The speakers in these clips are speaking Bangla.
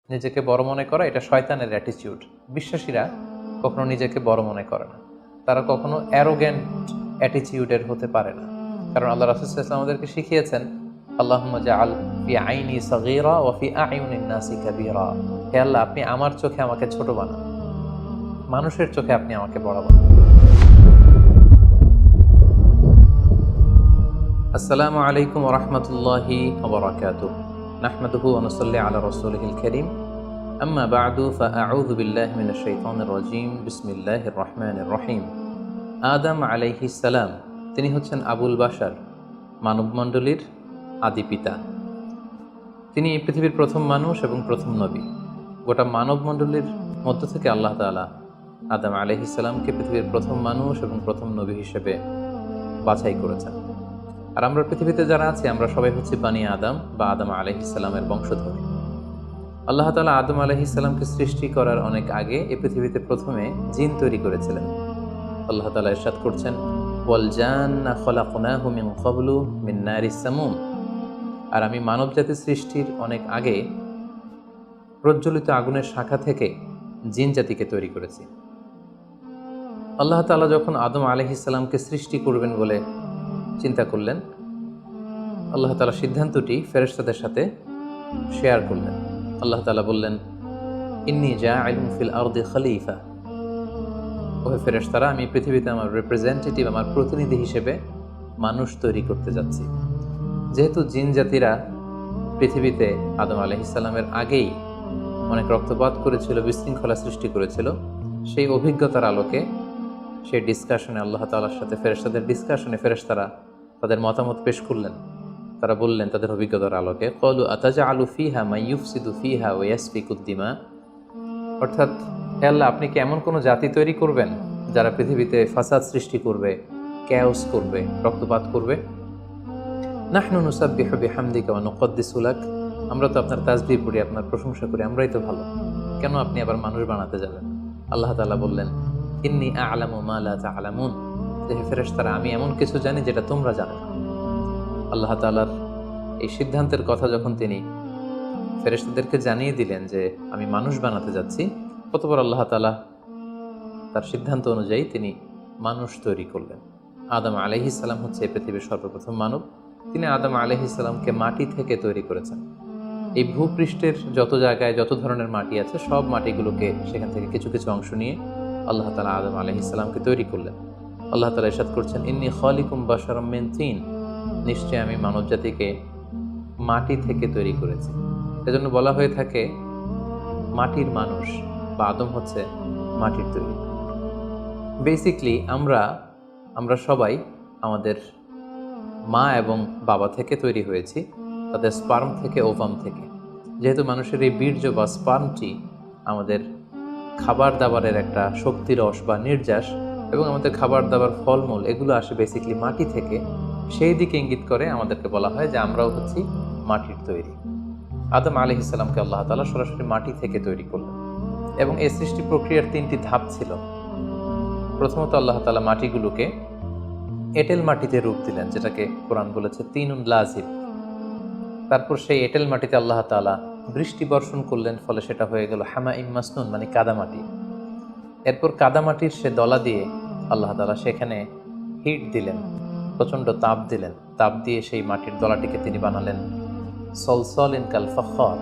নিজেকে বড় মনে করা এটা শয়তানের অ্যাটিটিউড। বিশ্বাসীরা কখনো নিজেকে বড় মনে করে না, তারা কখনো অ্যারোগ্যান্ট অ্যাটিটিউডের হতে পারে না। কারণ আল্লাহ রাসূল সাল্লাল্লাহু আলাইহি ওয়াসাল্লাম আমাদেরকে শিখিয়েছেন, আল্লাহুম্মা জাআল ফি আইনি সাগীরা ওয়া ফি আ'ইউনিন নাসি কাবীরা। হে আল্লাহ, আপনি আমার চোখে আমাকে ছোট বানান, মানুষের চোখে আপনি আমাকে বড় বানান। আসসালামু আলাইকুম ওয়া রাহমাতুল্লাহি ওয়া বারাকাতুহু। নাহমাদুহু ওয়া নুসাল্লি আলা রাসূলিহিল কারীম। আম্মা বা'দু ফাআউযু বিল্লাহি মিনাশ শাইতানির রাজীম। বিসমিল্লাহির রহমানির রহিম। আদম আলাইহিস সালাম, তিনি হচ্ছেন আবুল বাশার, মানবমণ্ডলীর আদি পিতা। তিনি পৃথিবীর প্রথম মানুষ এবং প্রথম নবী। গোটা মানবমণ্ডলীর মধ্য থেকে আল্লাহ তাআলা আদম আলাইহিস সালামকে পৃথিবীর প্রথম মানুষ এবং প্রথম নবী হিসেবে বাছাই করেছেন। আর আমরা পৃথিবীতে যারা আছি, আমরা সবাই হচ্ছি বানি আদম বা আদম আলাইহিস সালামের বংশধর। আল্লাহ তাআলা আদম আলাইহিস সালামকে সৃষ্টি করার অনেক আগে এই পৃথিবীতে প্রথমে জিন তৈরি করেছিলেন। আল্লাহ তাআলা ইরশাদ করছেন, ওয়াল জান্না খলাকনাহু মিন ক্বাবলু মিন নারিস সামুম। আর আমি মানব জাতি সৃষ্টির অনেক আগে প্রজ্বলিত আগুনের শাখা থেকে জিন জাতিকে তৈরি করেছি। আল্লাহ তাআলা যখন আদম আলাইহিস সালামকে সৃষ্টি করবেন বলে চিন্তা করলেন, আল্লাহ তাআলা সিদ্ধান্তটি ফেরেশতাদের সাথে শেয়ার করলেন। আল্লাহ তাআলা বললেন, ইন্নী জাআইলুন ফিল আরদি খলিফা। ওহে ফেরেশতারা, আমি পৃথিবীতে আমার রিপ্রেজেন্টেটিভ, আমার প্রতিনিধি হিসেবে মানুষ তৈরি করতে যাচ্ছি। যেহেতু জিন জাতিরা পৃথিবীতে আদম আলাইহিস সালামের আগেই অনেক রক্তপাত করেছিল, বিশৃঙ্খলা সৃষ্টি করেছিল, সেই অভিজ্ঞতার আলোকে সেই ডিসকাশনে আল্লাহ তাআলার সাথে ফেরেশতাদের ডিসকাশনে ফেরেশতারা তাদের মতামত পেশ করলেন। তারা বললেন তাদের অভিজ্ঞতার আলোকে, ক্বালু আতাজআলু ফিহা মান ইউফসিদু ফিহা ওয়া ইয়াসফিকুদ দিমা। অর্থাৎ, হে আল্লাহ, আপনি কি এমন কোনো জাতি তৈরি করবেন যারা পৃথিবীতে ফাসাদ সৃষ্টি করবে, ক্যাওস করবে, রক্তপাত করবে? নাহনু নুসাব্বিহু বিহামদিকা ওয়া নুকদ্দিসু লাক। আমরা তো আপনার তাসবিহ পড়ি, আপনার প্রশংসা করি, আমরাই তো ভালো, কেন আপনি আবার মানুষ বানাতে যাবেন? আল্লাহ তাআলা বললেন, ইন্নী আ'লামু মা লা তা'লামুন। হে ফেরেশতারা, আমি এমন কিছু জানি যেটা তোমরা জানো না। আল্লাহ তাআলার এই সিদ্ধান্তের কথা যখন তিনি ফেরেশতাদেরকে জানিয়ে দিলেন যে আমি মানুষ বানাতে যাচ্ছি, অতঃপর আল্লাহ তাআলা তার সিদ্ধান্ত অনুযায়ী তিনি মানুষ তৈরি করলেন। আদম আলাইহিস সালাম হচ্ছে এই পৃথিবীর সর্বপ্রথম মানব। তিনি আদম আলাইহিস সালামকে মাটি থেকে তৈরি করেছেন। এই ভূপৃষ্ঠের যত জায়গায় যত ধরনের মাটি আছে, সব মাটিগুলোকে সেখান থেকে কিছু কিছু অংশ নিয়ে আল্লাহ তাআলা আদম আলাইহিস সালামকে তৈরি করলেন। আল্লাহ তাআলা ইরশাদ করছেন, ইন্নী খালিকুম বাশারাম মিন তিন। নিশ্চয় আমি মানব জাতিকে মাটি থেকে তৈরি করেছি। এজন্য বলা হয়ে থাকে মাটির মানুষ, বা আদম হচ্ছে মাটির তৈরি। বেসিকলি আমরা সবাই আমাদের মা এবং বাবা থেকে তৈরি হয়েছি, তাদের স্পার্ম থেকে, ওভাম থেকে। যেহেতু মানুষের এই বীর্য বা স্পার্মটি আমাদের খাবার দাবারের একটা শক্তিরস বা নির্যাস, এবং আমাদের খাবার দাবার ফলমূল এগুলো আসে বেসিকলি মাটি থেকে, সেই দিকে ইঙ্গিত করে আমাদেরকে বলা হয় যে আমরাও হচ্ছি মাটির তৈরি। আদম আলাইহিস সালামকে আল্লাহ তাআলা সরাসরি মাটি থেকে তৈরি করলেন, এবং এই সৃষ্টি প্রক্রিয়ার তিনটি ধাপ ছিল। প্রথমত আল্লাহ তাআলা মাটিগুলোকে এঁটেল মাটিতে রূপ দিলেন, যেটাকে কোরআন বলেছে তিনুন লাজিব। তারপর সেই এঁটেল মাটিতে আল্লাহ তাআলা বৃষ্টি বর্ষণ করলেন, ফলে সেটা হয়ে গেল হামাইম মাসনুন, মানে কাদামাটি। এরপর কাদামাটির সে দলা দিয়ে আল্লাহ তাআলা সেখানে হিট দিলেন, প্রচণ্ড তাপ দিলেন। তাপ দিয়ে সেই মাটির দলাটিকে তিনি বানালেন সলসলিন কাল ফখর,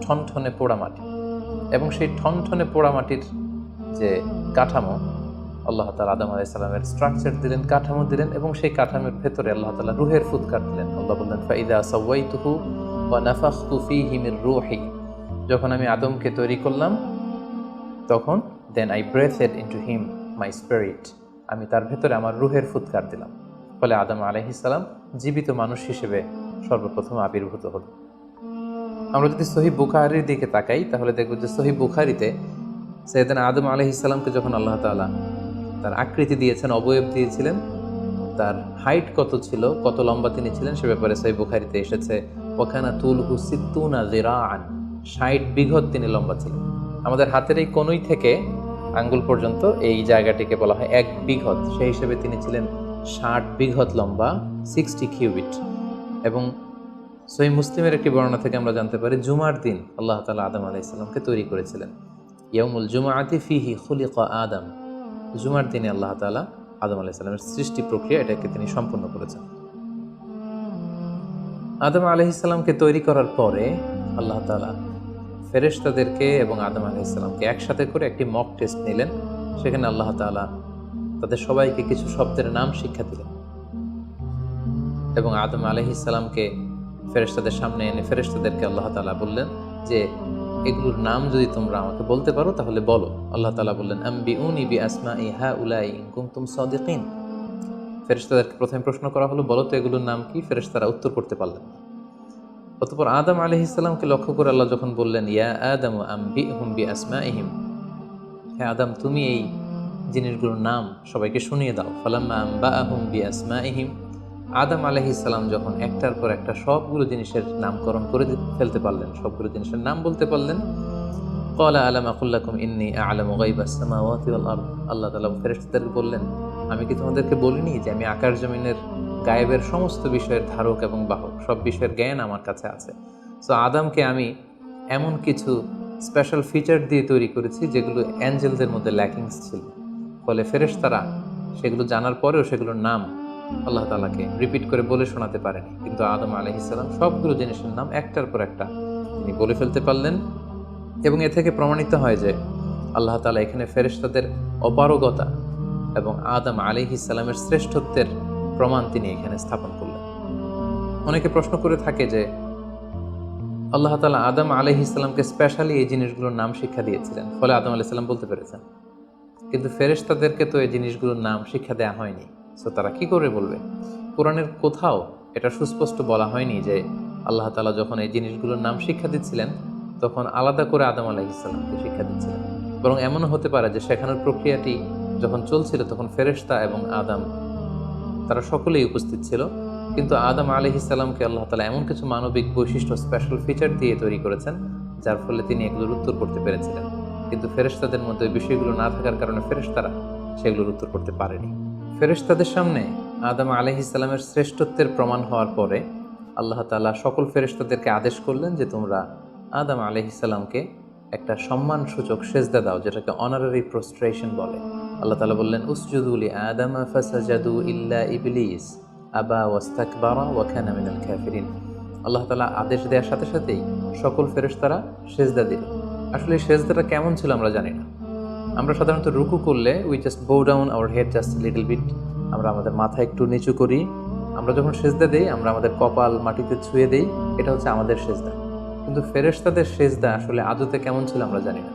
ঠনঠনে পোড়া মাটি। এবং সেই ঠনঠনে পোড়া মাটির যে কাঠামো, আল্লাহ তাআলা আদম আলাইহিস সালামের স্ট্রাকচার দিলেন, কাঠামো দিলেন, এবং সেই কাঠামোর ভেতরে আল্লাহ তাআলা রূহের ফুৎকার দিলেন। আল্লাহ বললেন, ফাইদা সাওয়াইতুহু ওয়া নাফাখতু ফীহি মির রূহি। যখন আমি আদমকে তৈরি করলাম, তখন then I breathed into him my spirit. আমি তার ভেতরে আমার রূহের ফুৎকার দিলাম। ফলে আদম আলাইহিস সালাম জীবিত মানুষ হিসেবে সর্বপ্রথম আবির্ভূত হল। আমরা যদি সহিহ বুখারীর দিকে তাকাই, তাহলে দেখব যে সহিহ বুখারীতে সাইয়েদনা আদম আলাইহিস সালামকে যখন আল্লাহ তাআলা তার আকৃতি দিয়েছেন, অবয়ব দিয়েছিলেন, তার হাইট কত ছিল, কত লম্বা তিনি ছিলেন, সে ব্যাপারে সহিহ বুখারীতে এসেছে, ওয়াকানা তুলহু সিত্তুনা যিরাআন। 60 বিঘত তিনি লম্বা ছিলেন। আমাদের হাতের এই কনুই থেকে আঙ্গুল পর্যন্ত এই জায়গাটিকে বলা হয় 1 বিঘত। সেই হিসেবে তিনি ছিলেন 60 বিঘত লম্বা, 60 কিউবিট। এবং সহিহ মুসলিমের একটি বর্ণনা থেকে আমরা জানতে পারি জুমার দিন আল্লাহ তাআলা আদম আলাইহিস সালামকে তৈরি করেছিলেন। ইয়াউমুল জুমআতি ফিহি খুলিকা আদম। জুমার দিনে আল্লাহ তাআলা আদম আলাইহিস সালামের সৃষ্টি প্রক্রিয়া এটাকে তিনি সম্পন্ন করেছেন। আদম আলাইহিস সালামকে তৈরি করার পরে আল্লাহ তাআলা ফেরেশতাদেরকে এবং আদম আলাইহিস সালামকে একসাথে করে একটি মক টেস্ট নিলেন। সেখানে আল্লাহ তাআলা তাদের সবাইকে কিছু শব্দের নাম শিক্ষা দিলেন এবং আদম আলাইহিস সালামকে ফেরেশতাদের সামনে এনে ফেরেশতাদেরকে আল্লাহ তাআলা বললেন যে এগুলোর নাম যদি তোমরা আমাকে বলতে পারো তাহলে বলো। আল্লাহ তাআলা বললেন আম্বিউনি বিআসমাই হাউলাই ইন কুনতুম সাদিকিন। ফেরেশতাদেরকে প্রথমে প্রশ্ন করা হলো, বলো তো এগুলোর নাম কি? ফেরেশতারা উত্তর করতে পারলেন না। অতঃপর আদম আলাইহিস সালামকে লক্ষ্য করে আল্লাহ যখন বললেন ইয়া আদম আম্বিহুম বিআসমাইহিম, হে আদম তুমি এই জিনিসগুলোর নাম সবাইকে শুনিয়ে দাও। ফালাম্মা আম্বাআহুম বিআসমাইহিম, আদম আলাইহিস সালাম যখন একটার পর একটা সবগুলো জিনিসের নামকরণ করে ফেলতে পারলেন, সবগুলো জিনিসের নাম বলতে পারলেন, ক্বালা আলাম আকুল লাকুম ইন্নী আ'লামু গায়বাস সামাওয়াতি ওয়াল আরদ। আল্লাহ তাআলা ফেরেশতাদেরকে বললেন, আমি কি তোমাদেরকে বলিনি যে আমি আকাশ জমিনের গায়েবের সমস্ত বিষয়ের ধারক এবং বাহক, সব বিষয়ের জ্ঞান আমার কাছে আছে। সো আদমকে আমি এমন কিছু স্পেশাল ফিচার দিয়ে তৈরি করেছি যেগুলো অ্যাঞ্জেলদের মধ্যে ল্যাকিংস ছিল, ফলে ফেরেশতারা সেগুলো জানার পরেও সেগুলোর নাম আল্লাহ তাআলাকে রিপিট করে বলে শোনাতে পারেনি। কিন্তু আদম আলাইহিস সালাম সবগুলো জিনিসের নাম একটার পর একটা তিনি বলে ফেলতে পারলেন। এবং এ থেকে প্রমাণিত হয় যে আল্লাহ তাআলা এখানে ফেরেশতাদের অপারগতা এবং আদম আলাইহিস সালামের শ্রেষ্ঠত্বের প্রমাণ তিনি এখানে স্থাপন করলেন। অনেকে প্রশ্ন করে থাকে যে আল্লাহ তাআলা আদম আলাইহিস সালামকে স্পেশালি এই জিনিসগুলোর নাম শিক্ষা দিয়েছিলেন, ফলে আদম আলাইহিস সালাম বলতে পেরেছেন, কিন্তু ফেরেশতাদেরকে তো এই জিনিসগুলোর নাম শিক্ষা দেওয়া হয়নি। সো তারা কি করে বলবে? কোরআনের কোথাও এটা সুস্পষ্ট বলা হয়নি যে আল্লাহ তাআলা যখন এই জিনিসগুলোর নাম শিক্ষা দিচ্ছিলেন তখন আলাদা করে আদম আলাইহিস সালামকে শিক্ষা দিচ্ছিলেন। বরং এমনও হতে পারে যে শেখানোর প্রক্রিয়াটি যখন চলছিল তখন ফেরেশতা এবং আদম তারা সকলেই উপস্থিত ছিল, কিন্তু আদম আলাইহিস সালামকে আল্লাহ তাআলা এমন কিছু মানবিক বৈশিষ্ট্য স্পেশাল ফিচার দিয়ে তৈরি করেছেন যার ফলে তিনি এগুলোর উত্তর করতে পেরেছিলেন। কিন্তু ফেরেশতাদের মধ্যে ওই বিষয়গুলো না থাকার কারণে ফেরেশতারা সেগুলোর উত্তর করতে পারেনি। ফেরেশতাদের সামনে আদম আলাইহিস সালামের শ্রেষ্ঠত্বের প্রমাণ হওয়ার পরে আল্লাহ তাআলা সকল ফেরেশতাদেরকে আদেশ করলেন যে তোমরা আদম আলাইহিস সালামকে একটা সম্মানসূচক সেজদা দাও, যেটাকে অনারারি প্রোস্ট্রেশন বলে। আল্লাহ তাআলা বললেন উসজুদু লি আদম ফাসাজাদু ইল্লা ইবলিস আবা ওয়াস্তাকবারা ওয়া কানা মিনাল কাফিরিন। আল্লাহ তাআলা আদেশ দেওয়ার সাথে সাথেই সকল ফেরেশতারা সেজদা দিল। আসলে এই সেজদাটা কেমন ছিল আমরা জানি না। আমরা সাধারণত রুকু করলে we just bow down our head just little bit, আমরা আমাদের মাথা একটু নিচু করি। আমরা যখন সেজদা দেই আমরা আমাদের কপাল মাটিতে ছুঁয়ে দেই, এটা হচ্ছে আমাদের সেজদা। কিন্তু ফেরেশতাদের সেজদা আসলে আদতে কেমন ছিল আমরা জানি না।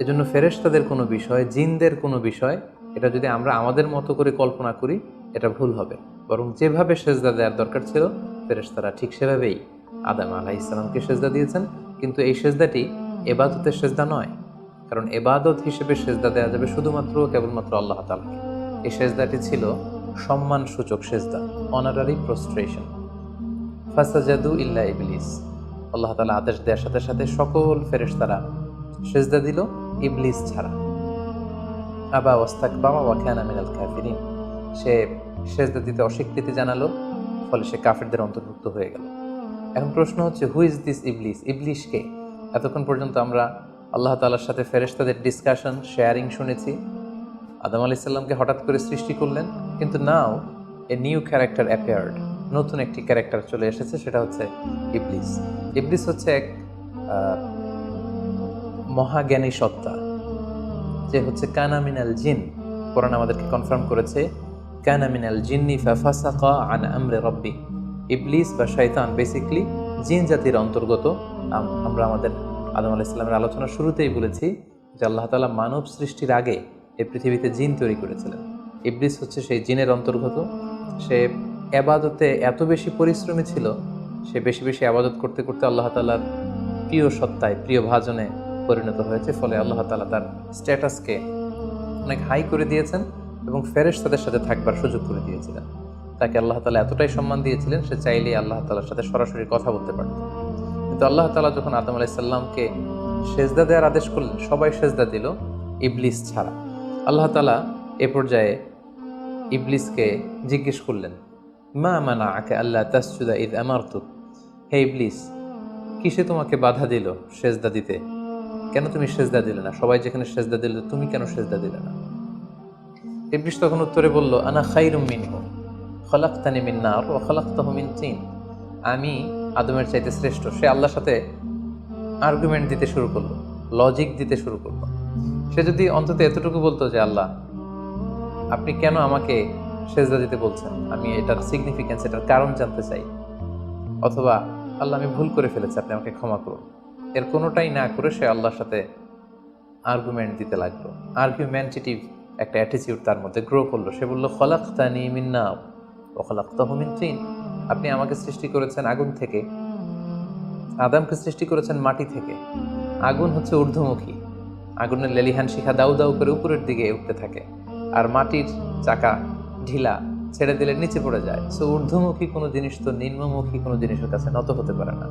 এজন্য ফেরেশতাদের কোনো বিষয়, জিনদের কোনো বিষয়, এটা যদি আমরা আমাদের মতো করে কল্পনা করি এটা ভুল হবে। বরং যেভাবে সেজদা দেওয়ার দরকার ছিল ফেরেশতারা ঠিক সেভাবেই আদম আলাইহিস সালামকে সেজদা দিয়েছেন। কিন্তু এই সেজদাটি ইবাদতের সেজদা নয়, কারণ ইবাদত হিসেবে সেজদা দেওয়া যাবে শুধুমাত্র কেবলমাত্র আল্লাহ তাআলাকে। এই সেজদাটি ছিল সম্মানসূচক সেজদা, অনারারি প্রোস্ট্রেশন। ফাসাজাদু ইল্লা ইবলিস, আল্লাহ তাআলা আদেশ দেওয়ার সাথে সাথে সকল ফেরেশতারা সেজদা দিল ইবলিস ছাড়া। আবা ওয়াস্তাকবারা ওয়া কানা মিনাল কাফিরিন, সে সেজদা দিতে অস্বীকৃতি জানালো, ফলে সে কাফেরদের অন্তর্ভুক্ত হয়ে গেল। এখন প্রশ্ন হচ্ছে হু ইজ দিস ইবলিস? ইবলিস কে? এতক্ষণ পর্যন্ত আমরা আল্লাহ তাআলার সাথে ফেরেশতাদের ডিসকাশন, শেয়ারিং শুনেছি। আদম আলাইহিস সালামকে হঠাৎ করে সৃষ্টি করলেন, কিন্তু নাও এ নিউ ক্যারেক্টার অ্যাপিয়ার্ড, নতুন একটি ক্যারেক্টার চলে এসেছে, সেটা হচ্ছে ইবলিস। ইবলিস হচ্ছে এক মহাজ্ঞানী সত্তা, যে হচ্ছে কানা মিনাল জিন। কোরআন আমাদেরকে কনফার্ম করেছে কানা মিনাল জিন্নি ফাফাসাকা আন আমরি রাব্বি। ইবলিস বা শয়তান বেসিক্যালি জিন জাতির অন্তর্গত। আমরা আমাদের আদম আলাইহিস সালামের আলোচনার শুরুতেই বলেছি যে আল্লাহ তাআলা মানব সৃষ্টির আগে এই পৃথিবীতে জিন তৈরি করেছিলেন। ইবলিস হচ্ছে সেই জিনের অন্তর্গত। সে ইবাদতে এত বেশি পরিশ্রমী ছিল, সে বেশি বেশি ইবাদত করতে করতে আল্লাহ তাআলার প্রিয় সত্তায়, প্রিয় ভাজনে পরিণত হয়েছে। ফলে আল্লাহ তাআলা তার স্ট্যাটাসকে অনেক হাই করে দিয়েছেন এবং ফেরেশতাদের সাথে থাকবার সুযোগ করে দিয়েছিলেন। তাকে আল্লাহ তাআলা এতটাই সম্মান দিয়েছিলেন, সে চাইলেই আল্লাহ তাআলার সাথে সরাসরি কথা বলতে পারত। কিন্তু আল্লাহ তাআলা যখন আদম আলাইহিস সালামকে সেজদা দেওয়ার আদেশ করলেন, সবাই সেজদা দিল ইবলিস ছাড়া। আল্লাহ তাআলা এ পর্যায়ে ইবলিসকে জিজ্ঞেস করলেন মা মানাআকা আল্লা তাসজুদা ইয আমারতুক, হে ইবলিস, কিসে তোমাকে বাধা দিল সেজদা দিতে? কেন তুমি সেজদা দিলে না? সবাই যেখানে সেজদা দিল, তুমি কেন সেজদা দিলে না? ইবলিস তখন উত্তরে বলল, আনা খায়রুম মিনহু খলাকতানি মিন নার ওয়া খলাকতাহু মিন তিন। আমি আদমের চাইতে শ্রেষ্ঠ। সে আল্লাহর সাথে আর্গুমেন্ট দিতে শুরু করলো, লজিক দিতে শুরু করলো। সে যদি অন্তত এতটুকু বলতো যে আল্লাহ, আপনি কেন আমাকে সেজদা দিতে বলছেন, আমি এটার সিগনিফিকেন্স, এটার কারণ জানতে চাই, অথবা আল্লাহ আমি ভুল করে ফেলেছি, আপনি আমাকে ক্ষমা করুন, এর কোনোটাই না করে সে আল্লাহর সাথে আর্গুমেন্ট দিতে লাগলো। আর্গুমেন্টেটিভ একটা অ্যাটিটিউড তার মধ্যে গ্রো করলো। সে বলল, খলাকতানি মিন নার ওয়া খলাকতাহু মিন তিন। আপনি আমাকে সৃষ্টি করেছেন আগুন থেকে, আদমকে সৃষ্টি করেছেন মাটি থেকে। আগুন হচ্ছে ঊর্ধ্বমুখী, আগুনের লেলিহান শিখা দাউ দাউ করে উপরের দিকে উঠতে থাকে, আর মাটির চাকা ঢিলা, ছেড়ে দিলে নিচে পড়ে যায়। সো ঊর্ধ্বমুখী কোনো জিনিস তো নিম্নমুখী কোনো জিনিসের কাছে নত হতে পারে না,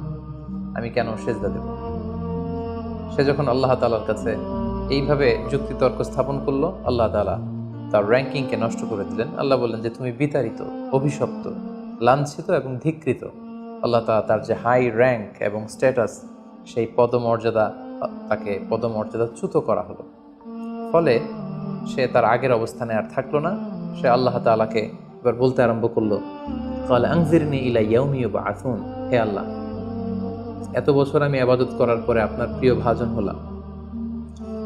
আমি কেন সেজদা দেব? সে যখন আল্লাহ তাআলার কাছে এইভাবে যুক্তিতর্ক স্থাপন করলো, আল্লাহ তাআলা তার র্যাঙ্কিংকে নষ্ট করে দিলেন। আল্লাহ বললেন যে তুমি বিতাড়িত, অভিশপ্ত, লাঞ্ছিত এবং ধিক্কৃত। আল্লাহ তাআলা তার যে হাই র্যাঙ্ক এবং স্ট্যাটাস, সেই পদমর্যাদা, তাকে পদমর্যাদাচ্যুত করা হলো। ফলে সে তার আগের অবস্থানে আর থাকলো না। সে আল্লাহ তাআলাকে এবার বলতে আরম্ভ করলো, ক্বালা আনজিরনি ইলা ইয়াউমি ইউবআসুন, হে আল্লাহ, এত বছর আমি ইবাদত করার পরে আপনার প্রিয় ভাজন হলাম,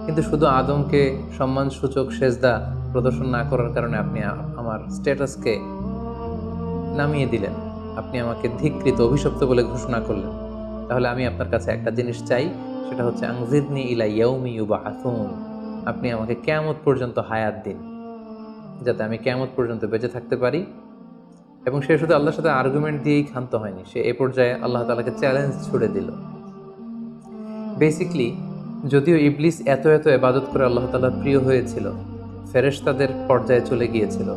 কিন্তু শুধু আদমকে সম্মানসূচক সেজদা প্রদর্শন না করার কারণে আপনি আমার স্ট্যাটাসকে নামিয়ে দিলেন, আপনি আমাকে ধিক্কৃত, অভিশপ্ত বলে ঘোষণা করলেন। তাহলে আমি আপনার কাছে একটা জিনিস চাই, সেটা হচ্ছে আনজিরনি ইলা ইয়াউমি ইউবআসুন, আপনি আমাকে কিয়ামত পর্যন্ত হায়াত দিন, যাতে আমি কিয়ামত পর্যন্ত বেঁচে থাকতে পারি। এবং সে শুধু আল্লাহর সাথে আর্গুমেন্ট দিয়েই ক্ষান্ত হয়নি, সে এ পর্যায়ে আল্লাহ তাআলাকে চ্যালেঞ্জ ছুড়ে দিল। বেসিকলি, যদিও ইবলিস এত এত ইবাদত করে আল্লাহ তাআলার প্রিয় হয়েছিল, ফেরেশতাদের পর্যায়ে চলে গিয়েছিল,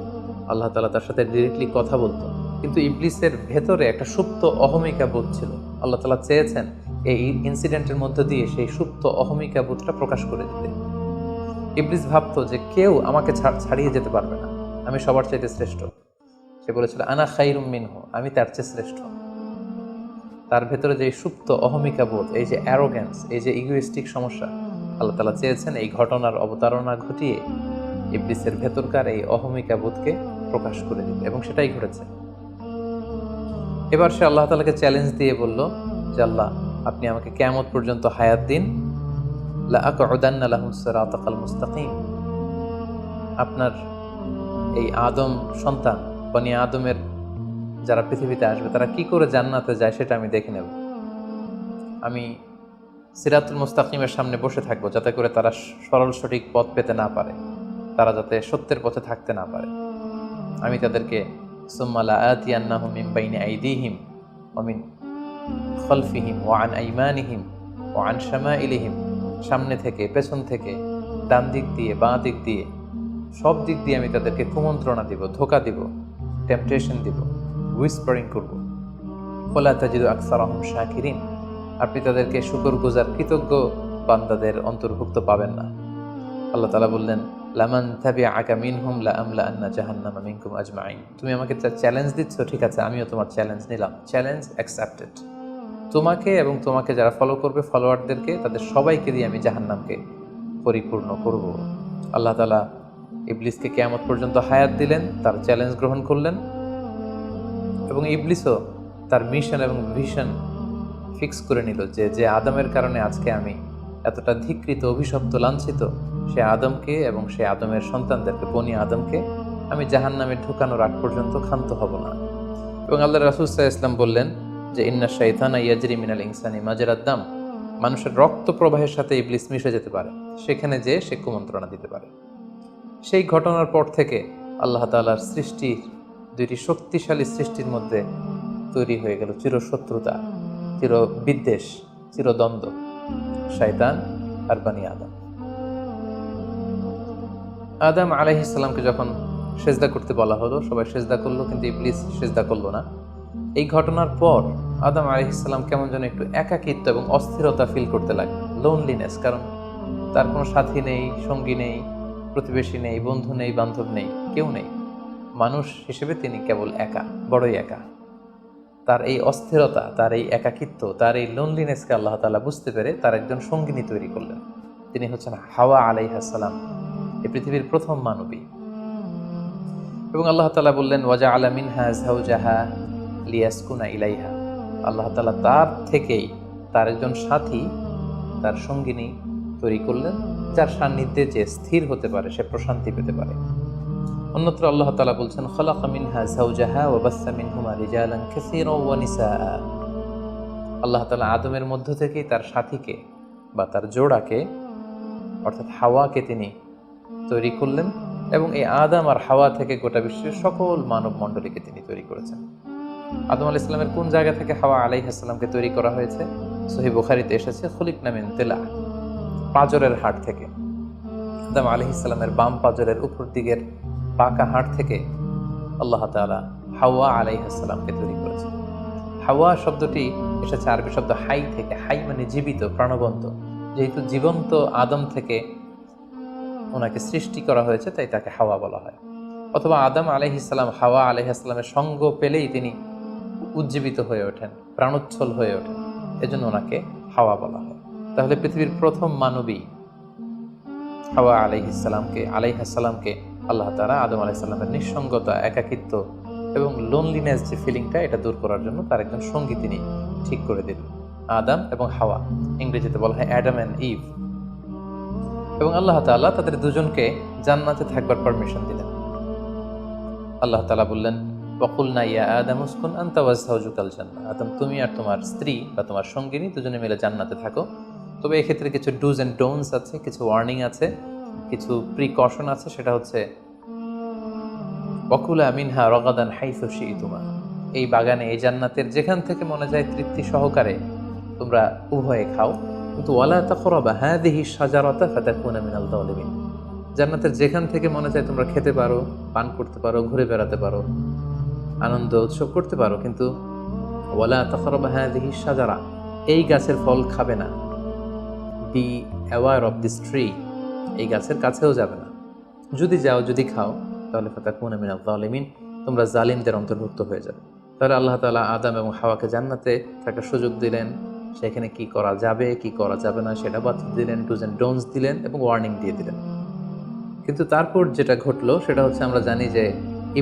আল্লাহ তাআলা তার সাথে ডিরেক্টলি কথা বলতো, কিন্তু ইবলিসের ভেতরে একটা সুপ্ত অহমিকা বোধ ছিল। আল্লাহ তাআলা চেয়েছেন এই ইনসিডেন্টের মধ্য দিয়ে সেই সুপ্ত অহমিকা বোধটা প্রকাশ করে দিতে। ইবলিস ভাবতো যে কেউ আমাকে ছাড়িয়ে যেতে পারবে না, আমি সবার চাইতে শ্রেষ্ঠ। সে বলেছিল, আনা খায়রুম মিনহু, আমি তার চেয়ে শ্রেষ্ঠ। তার ভেতরে যে সুপ্ত অহমিকা বোধ, এই যে অ্যারোগ্যান্স, এই যে ইগোইস্টিক সমস্যা, আল্লাহ তাআলা চেয়েছেন এই ঘটনার অবতারণা ঘটিয়ে ইবলিসের ভেতরকার এই অহমিকা বোধকে প্রকাশ করে দিতে, এবং সেটাই ঘটেছে। এবার সে আল্লাহ তাআলাকে চ্যালেঞ্জ দিয়ে বলল যে আল্লাহ, আপনি আমাকে কিয়ামত পর্যন্ত হায়াত দিন, লা আকউদান্না লাহুম সিরাতাকাল মুস্তাকিম, আপনার এই আদম সন্তান, বনি আদমের যারা পৃথিবীতে আসবে, তারা কি করে জান্নাতে যায় সেটা আমি দেখে নেব। আমি সিরাতুল মুস্তাকিমের সামনে বসে থাকবো, যাতে করে তারা সরল সঠিক পথ পেতে না পারে, তারা যাতে সত্যের পথে থাকতে না পারে। আমি তাদেরকে সুম্মা লাআতিয়ান্নাহুম মিন বাইনি আইদিহিম ওয়া মিন খালফিহিম ওয়া আন আইমানিহিম ওয়া আন শামাইলিহিম, সামনে থেকে, পেছন থেকে, ডান দিক দিয়ে, বাঁ দিক দিয়ে, সব দিক দিয়ে আমি তাদেরকে কুমন্ত্রণা দিব, ধোঁকা দিব, টেম্পটেশন দিব, হুইসপারিং করব। ওয়ালা তাজিদু আকসারাহুম শাকিরিন, আপনি তাদেরকে শুকরগুজার, কৃতজ্ঞ বান্দাদের অন্তর্ভুক্ত পাবেন না। আল্লাহ তাআলা বললেন, লামান তাবিআকা মিনহুম লাআমলাআন্না জাহান্নামা মিনকুম আজমাইন, তুমি আমাকে চ্যালেঞ্জ দিচ্ছ, ঠিক আছে, আমিও তোমার চ্যালেঞ্জ নিলাম, চ্যালেঞ্জ অ্যাকসেপ্টেড। তোমাকে এবং তোমাকে যারা ফলো করবে, ফলোয়ারদেরকে, তাদের সবাইকে দিয়ে আমি জাহান্নামকে পরিপূর্ণ করব। আল্লাহ তাআলা ইবলিসকে কিয়ামত পর্যন্ত হায়াত দিলেন, তার চ্যালেঞ্জ গ্রহণ করলেন, এবং ইবলিসও তার মিশন এবং ভিশন ফিক্স করে নিল যে যে আদমের কারণে আজকে আমি এতটা ধিক্কৃত, অভিশপ্ত, লাঞ্ছিত, সে আদমকে এবং সে আদমের সন্তানদেরকে, বনি আদমকে আমি জাহান্নামে ঢুকানোর আগ পর্যন্ত ক্ষান্ত হব না। এবং আল্লাহ রাসূল সাল্লাল্লাহু আলাইহি ওয়াসাল্লাম বললেন যে ইন্না শাইতানা ইয়াজরি মিনাল ইনসানি মাজরাদ দাম, মানুষের রক্ত প্রবাহের সাথে ইবলিস মিশে যেতে পারে, সেখানে যে সে কুমন্ত্রণা দিতে পারে। সেই ঘটনার পর থেকে আল্লাহ তাআলার সৃষ্টির, দুইটি শক্তিশালী সৃষ্টির মধ্যে তৈরি হয়ে গেল চিরশত্রুতা, চিরবিদ্বেষ, চিরদ্বন্দ্ব, শয়তান আর বনি আদম। আদম আলাইহিস সালামকে যখন সেজদা করতে বলা হলো, সবাই সেজদা করলো, কিন্তু ইবলিস সেজদা করলো না। এই ঘটনার পর আদম আলাইহিস সালাম কেমন যেন একটু একাকিত্ব এবং অস্থিরতা ফিল করতে লাগলেন, লোনলিনেস, কারণ তার কোনো সাথী নেই, সঙ্গী নেই, প্রতিবেশী নেই, বন্ধু নেই, বান্ধব নেই, কেউ নেই। মানুষ হিসেবে তিনি কেবল একা, বড়ই একা। তার এই অস্থিরতা, তার এই একাকিত্ব, তার এই লোনলিনেসকে আল্লাহ তাআলা বুঝতে পেরে তার একজন সঙ্গিনী তৈরি করলেন। তিনি হচ্ছেন হাওয়া আলাইহিস সালাম, এই পৃথিবীর প্রথম মানবী। এবং আল্লাহ তাআলা বললেন ওয়াজআলা মিনহা যাওজাহা লিয়াসকুনা ইলাইহা। আল্লাহ তাআলা তার থেকেই তার একজন সাথী, তার সঙ্গিনী তৈরি করলেন, যার সান্নিধ্যে যে স্থির হতে পারে, সে প্রশান্তি পেতে পারে। অন্যত্র আল্লাহ তাআলা বলছেন খালাকা মিনহা যাওজাহা ওয়া বাসসা মিনহুমা রিজালান কাসীরান ওয়া নিসাআ। আল্লাহ তাআলা আদমের মধ্য থেকেই তার সাথীকে বা তার জোড়াকে অর্থাৎ হাওয়াকে তিনি তৈরি করলেন, এবং এই আদম আর হাওয়া থেকে গোটা বিশ্বের সকল মানব মণ্ডলীকে তিনি তৈরি করেছেন। আদম আলাইহিস সালামের কোন জায়গা থেকে হাওয়া আলাইহিস সালামকে তৈরি করা হয়েছে? সহিহ বুখারীতে এসেছে খুলিকনা মিন তিলা, পাঁজরের হাড় থেকে। আদম আলাইহিস সালামের বাম পাঁজরের উপর দিকের পাকা হাড় থেকে আল্লাহ তাআলা হাওয়া আলাইহিস সালামকে তৈরি করেছেন। হাওয়া শব্দটি এসেছে আরবি শব্দ হাই থেকে। হাই মানে জীবিত, প্রাণবন্ত। যেহেতু জীবন্ত আদম থেকে ওনাকে সৃষ্টি করা হয়েছে, তাই তাকে হাওয়া বলা হয়। অথবা আদম আলাইহিস সালাম হাওয়া আলাইহিস সালামের সঙ্গ পেলেই তিনি উজ্জীবিত হয়ে ওঠেন, প্রাণোচ্ছল হয়ে ওঠেন, এজন্য ওনাকে হাওয়া বলা হয়। তাহলে পৃথিবীর প্রথম মানবী হাওয়া আলাইহিস সালামকে আল্লাহ তাআলা আদম আলাইহিস সালামের নিঃসঙ্গতা, একাকিত্ব এবং লোনলিনেস যে ফিলিংটা, এটা দূর করার জন্য তার একজন সঙ্গী তিনি ঠিক করে দিলেন, আদম এবং হাওয়া। ইংরেজিতে বলা হয় অ্যাডাম অ্যান্ড ইভ। এবং আল্লাহ তাআলা তাদের দুজনকে জান্নাতে থাকবার পারমিশন দিলেন। আল্লাহ তাআলা বললেন ওয়াকুলনা ইয়া আদম উসকুন আনতা ওয়া যাওজুকাল জান্নাহ। আদম, তুমি আর তোমার স্ত্রী বা তোমার সঙ্গিনী দুজনে মিলে জান্নাতে থাকো। তবে এক্ষেত্রে কিছু ডুজ অ্যান্ড ডোন্টস আছে, কিছু ওয়ার্নিং আছে, কিছু প্রিকশন আছে। সেটা হচ্ছে ওয়াকুলা মিনহা রাগাদান হাইসু শিইতুমা। এই বাগানে, এই জান্নাতের যেখান থেকে মনে যায় তৃপ্তি সহকারে তোমরা উভয়ে খাও, কিন্তু ওয়ালা তাকরাবা হাযিহি শাজারাতা ফাতাকুনা মিনাল যালিমিন। জান্নাতের যেখান থেকে মনে চায় তোমরা খেতে পারো, পান করতে পারো, ঘুরে বেড়াতে পারো, আনন্দ উৎসব করতে পারো, কিন্তু ওয়ালা তাকরাবা হাযিহি শাজারা, এই গাছের ফল খাবে না। Be aware of this tree, এই গাছের কাছেও যাবে না। যদি যাও, যদি খাও, তাহলে ফাতাকুনা মিনাল যালিমিন, তোমরা জালিমদের অন্তর্ভুক্ত হয়ে যাবে। তাহলে আল্লাহ তাআলা আদম এবং হাওয়াকে জান্নাতে থাকার সুযোগ দিলেন। সেখানে কি করা যাবে, কি করা যাবে না সেটা বাতলে দিলেন, ডুজ অ্যান্ড ডোন্টস দিলেন এবং ওয়ার্নিং দিয়ে দিলেন। কিন্তু তারপর যেটা ঘটলো সেটা হচ্ছে, আমরা জানি যে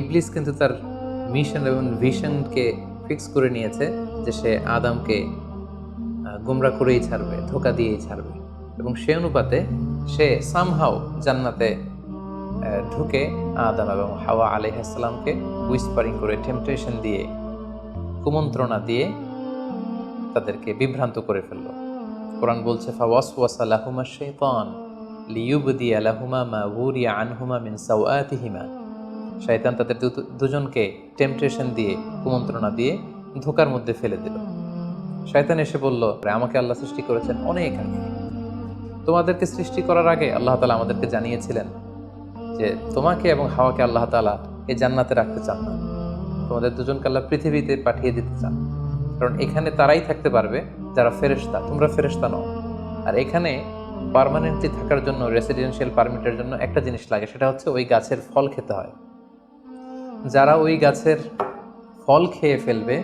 ইবলিস কিন্তু তার মিশন এবং ভিশনকে ফিক্স করে নিয়েছে যে সে আদমকে গুমরাহ করেই ছাড়বে, ধোঁকা দিয়েই ছাড়বে। এবং সে অনুপাতে সে সামহাও জান্নাতে ঢুকে আদম এবং হাওয়া আলাইহিস সালামকে উইসপারিং করে, টেম্পটেশন দিয়ে, কুমন্ত্রণা দিয়ে তাদেরকে বিভ্রান্ত করে ফেলল। কোরআন বলছে ফাওয়াসওয়াসা লাহুমা শাইতান লিইউবদিয়া লাহুমা মা উরিয়া আনহুমা মিন সাওআতিহিমা। শয়তান তাদের দুজনকে টেম্পটেশন দিয়ে, কুমন্ত্রণা দিয়ে ধোঁকার মধ্যে ফেলে দিল। শয়তান এসে বলল, আমাকে আল্লাহ সৃষ্টি করেছেন অনেক আগে, তোমাদেরকে সৃষ্টি করার আগে আল্লাহ তাআলা আমাদেরকে জানিয়েছিলেন যে তোমাকে এবং হাওয়াকে আল্লাহ তাআলা এই জান্নাতে রাখতে চান না, তোমাদের দুজনকে আল্লাহ পৃথিবীতে পাঠিয়ে দিতে চান। কারণ এখানে তারাই থাকতে পারবে যারা ফেরেশতা, তোমরা ফেরেশতা নও। আর এখানে পার্মানেন্টলি থাকার জন্য, রেসিডেন্সিয়াল পারমিটের জন্য একটা জিনিস লাগে, সেটা হচ্ছে ওই গাছের ফল খেতে হয়। যারা ওই গাছের ফল খেয়ে ফেলবে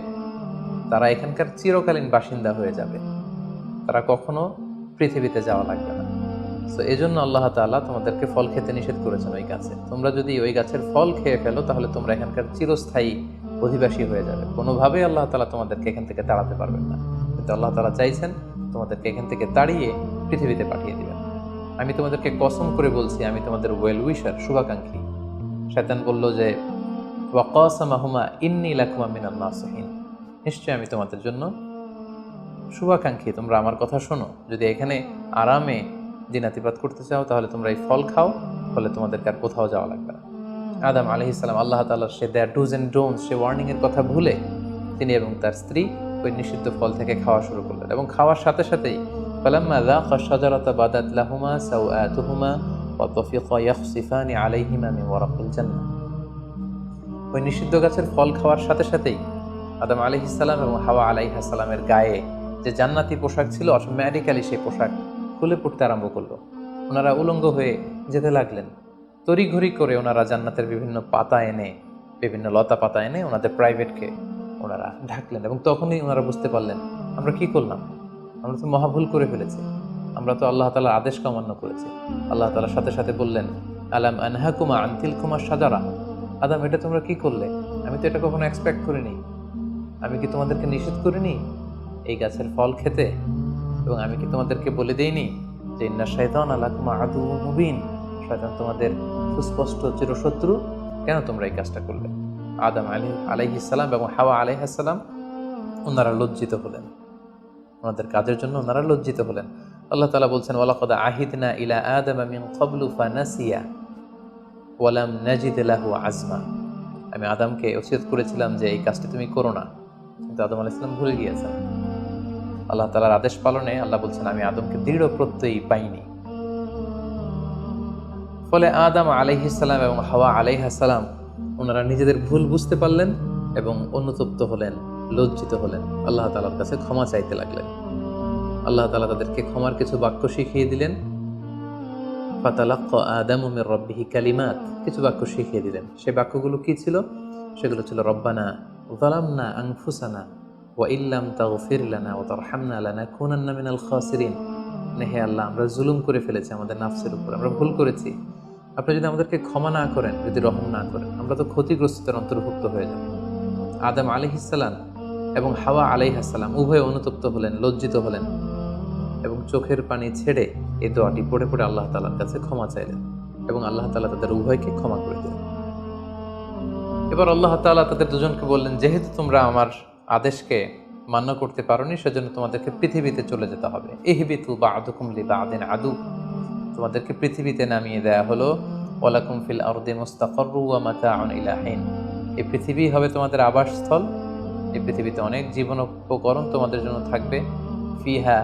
তারা এখানকার চিরকালীন বাসিন্দা হয়ে যাবে, তারা কখনো পৃথিবীতে যাওয়া লাগবে না। তো এই জন্য আল্লাহ তাআলা তোমাদেরকে ফল খেতে নিষেধ করেছেন ওই গাছে। তোমরা যদি ওই গাছের ফল খেয়ে ফেলো তাহলে তোমরা এখানকার চিরস্থায়ী অধিবাসী হয়ে যাবে। কোনোভাবেই আল্লাহ তাআলা তোমাদেরকে এখান থেকে তাড়াতে পারবেন না। কিন্তু আল্লাহ তাআলা চাইছেন তোমাদেরকে এখান থেকে তাড়িয়ে পৃথিবীতে পাঠিয়ে দিবেন। আমি তোমাদেরকে কসম করে বলছি, আমি তোমাদের ওয়েল উইশার, শুভাকাঙ্ক্ষী। শয়তান বলল যে ওয়াকাসামাহুমা ইন্নী লাকুমা মিনান নাসিহিন, নিশ্চয় আমি তোমাদের জন্য শুভাকাঙ্ক্ষী, তোমরা আমার কথা শোনো। যদি এখানে আরামে দিনাতিপাত করতে চাও তাহলে তোমরা এই ফল খাও, ফলে তোমাদেরকে আর কোথাও যাওয়া লাগবে না। আদম আলাইহিস সালাম আল্লাহ তাআলার সে দেয়ার ডুজ অ্যান্ড ডোন্টস, সে ওয়ার্নিং এর কথা ভুলে তিনি এবং তার স্ত্রী ওই নিষিদ্ধ ফল থেকে খাওয়া শুরু করলেন। এবং খাওয়ার সাথে সাথেই ফালাম্মা যাকা শাজারাতা বাদাত লাহুমা সাওআতুহুমা ওয়া তাফিকা ইয়াখসিফানি আলাইহিমা মিন ওয়ারাকিল জান্নাহ। ওই নিষিদ্ধ গাছের ফল খাওয়ার সাথে সাথেই আদম আলাইহিস সালাম এবং হাওয়া আলাইহিস সালামের গায়ে যে জান্নাতি পোশাক ছিল, অটোমেটিক্যালি সেই পোশাক খুলে পড়তে আরম্ভ করলো। ওনারা উলঙ্গ হয়ে যেতে লাগলেন। তড়িঘড়ি করে ওনারা জান্নাতের বিভিন্ন পাতা এনে বিভিন্ন লতা পাতা এনে ওনাদের প্রাইভেটকে ওনারা ঢাকলেন, এবং তখনই ওনারা বুঝতে পারলেন আমরা কি করলাম, আমরা তো মহাভুল করে ফেলেছি, আমরা তো আল্লাহ তাআলার আদেশকে অমান্য করেছি। আল্লাহ তাআলা সাথে সাথে বললেন, আলাম আনহাকুমা আন তিলকুমা শাজারা, আদম এটা তোমরা কি করলে, আমি তো এটা কখনো এক্সপেক্ট করিনি, আমি কি তোমাদেরকে নিষেধ করিনি এই গাছের ফল খেতে, এবং আমি কি তোমাদেরকে বলে দেইনি যে ইন্না শাইতানা লাকুম আদুউম মুবিন, শয়তান তোমাদের সুস্পষ্ট চিরশত্রু, কেন তোমরা এই কাজটা করলে? আদম আলাইহিস সালাম এবং হাওয়া আলাইহিস সালাম ওনারা লজ্জিত হলেন, ওনাদের কাজের জন্য ওনারা লজ্জিত হলেন। আল্লাহ তাআলা বলছেন, ওয়ালাকাদ আহিদনা ইলা আদামা মিন ক্বাবলু ফানাসিয়া ওয়া লাম নাজিদ লাহু আজমা, আমি আদমকে ওসিয়ত করেছিলাম যে এই কাজটি তুমি করো না, কিন্তু আদম আলাইহিস সালাম ভুলে গিয়েছেন। আল্লাহ তাআলার আদেশ পালনে আল্লাহ বলছেন আমি আদমকে দৃঢ় প্রত্যয়ী পাইনি। ফলে আদম আলাইহিস সালাম এবং হাওয়া আলাইহিস সালাম ওনারা নিজেদের ভুল বুঝতে পারলেন এবং অনুতপ্ত হলেন, লজ্জিত হলেন, আল্লাহ তাআলার কাছে ক্ষমা চাইতে লাগলেন। আল্লাহ তাআলা তাদেরকে ক্ষমার কিছু বাক্য শিখিয়ে দিলেন। ফাতালাক্কা আদামু মির রাব্বিহি কালিমাত, কিছু বাক্য শিখিয়ে দিলেন। সেই বাক্যগুলো কি ছিল? সেগুলো ছিল রব্বানা যালামনা আনফুসানা ওয়া ইল্লাম তাগফির লানা ওয়া তারহামনা লানাকুনান্না মিনাল খাসিরিন, হে আল্লাহ আমরা জুলুম করে ফেলেছি আমাদের নাফসের উপর, আমরা ভুল করেছি, আপনি যদি আমাদেরকে ক্ষমা না করেন, যদি রহম না করেন, আমরা তো ক্ষতিগ্রস্তদের অন্তর্ভুক্ত হয়ে যাব। আদম আলাইহিস সালাম এবং হাওয়া আলাইহিস সালাম উভয়ে অনুতপ্ত হলেন, লজ্জিত হলেন এবং চোখের পানি ছেড়ে এই দোয়াটি পড়ে পড়ে আল্লাহ তাআলার কাছে ক্ষমা চাইলেন, এবং আল্লাহ তাআলা তাদের উভয়কে ক্ষমা করে দিলেন। এবার আল্লাহ তাআলা তাদের দুজনকে বললেন, যেহেতু তোমরা আমার আদেশকে মান্য করতে পারোনি, সেজন্য তোমাদেরকে পৃথিবীতে চলে যেতে হবে। ইহবিতু বা'দুকুম লিবা'দিন আদু, তোমাদেরকে পৃথিবীতে নামিয়ে দেয়া হলো। ওয়ালাকুম ফিল আরদি মুস্তাকাররু ওয়া মাতাউন ইলা হিন, এই পৃথিবী হবে তোমাদের আবাসস্থল, এই পৃথিবীতে অনেক জীবন উপকরণ তোমাদের জন্য থাকবে। ফিহা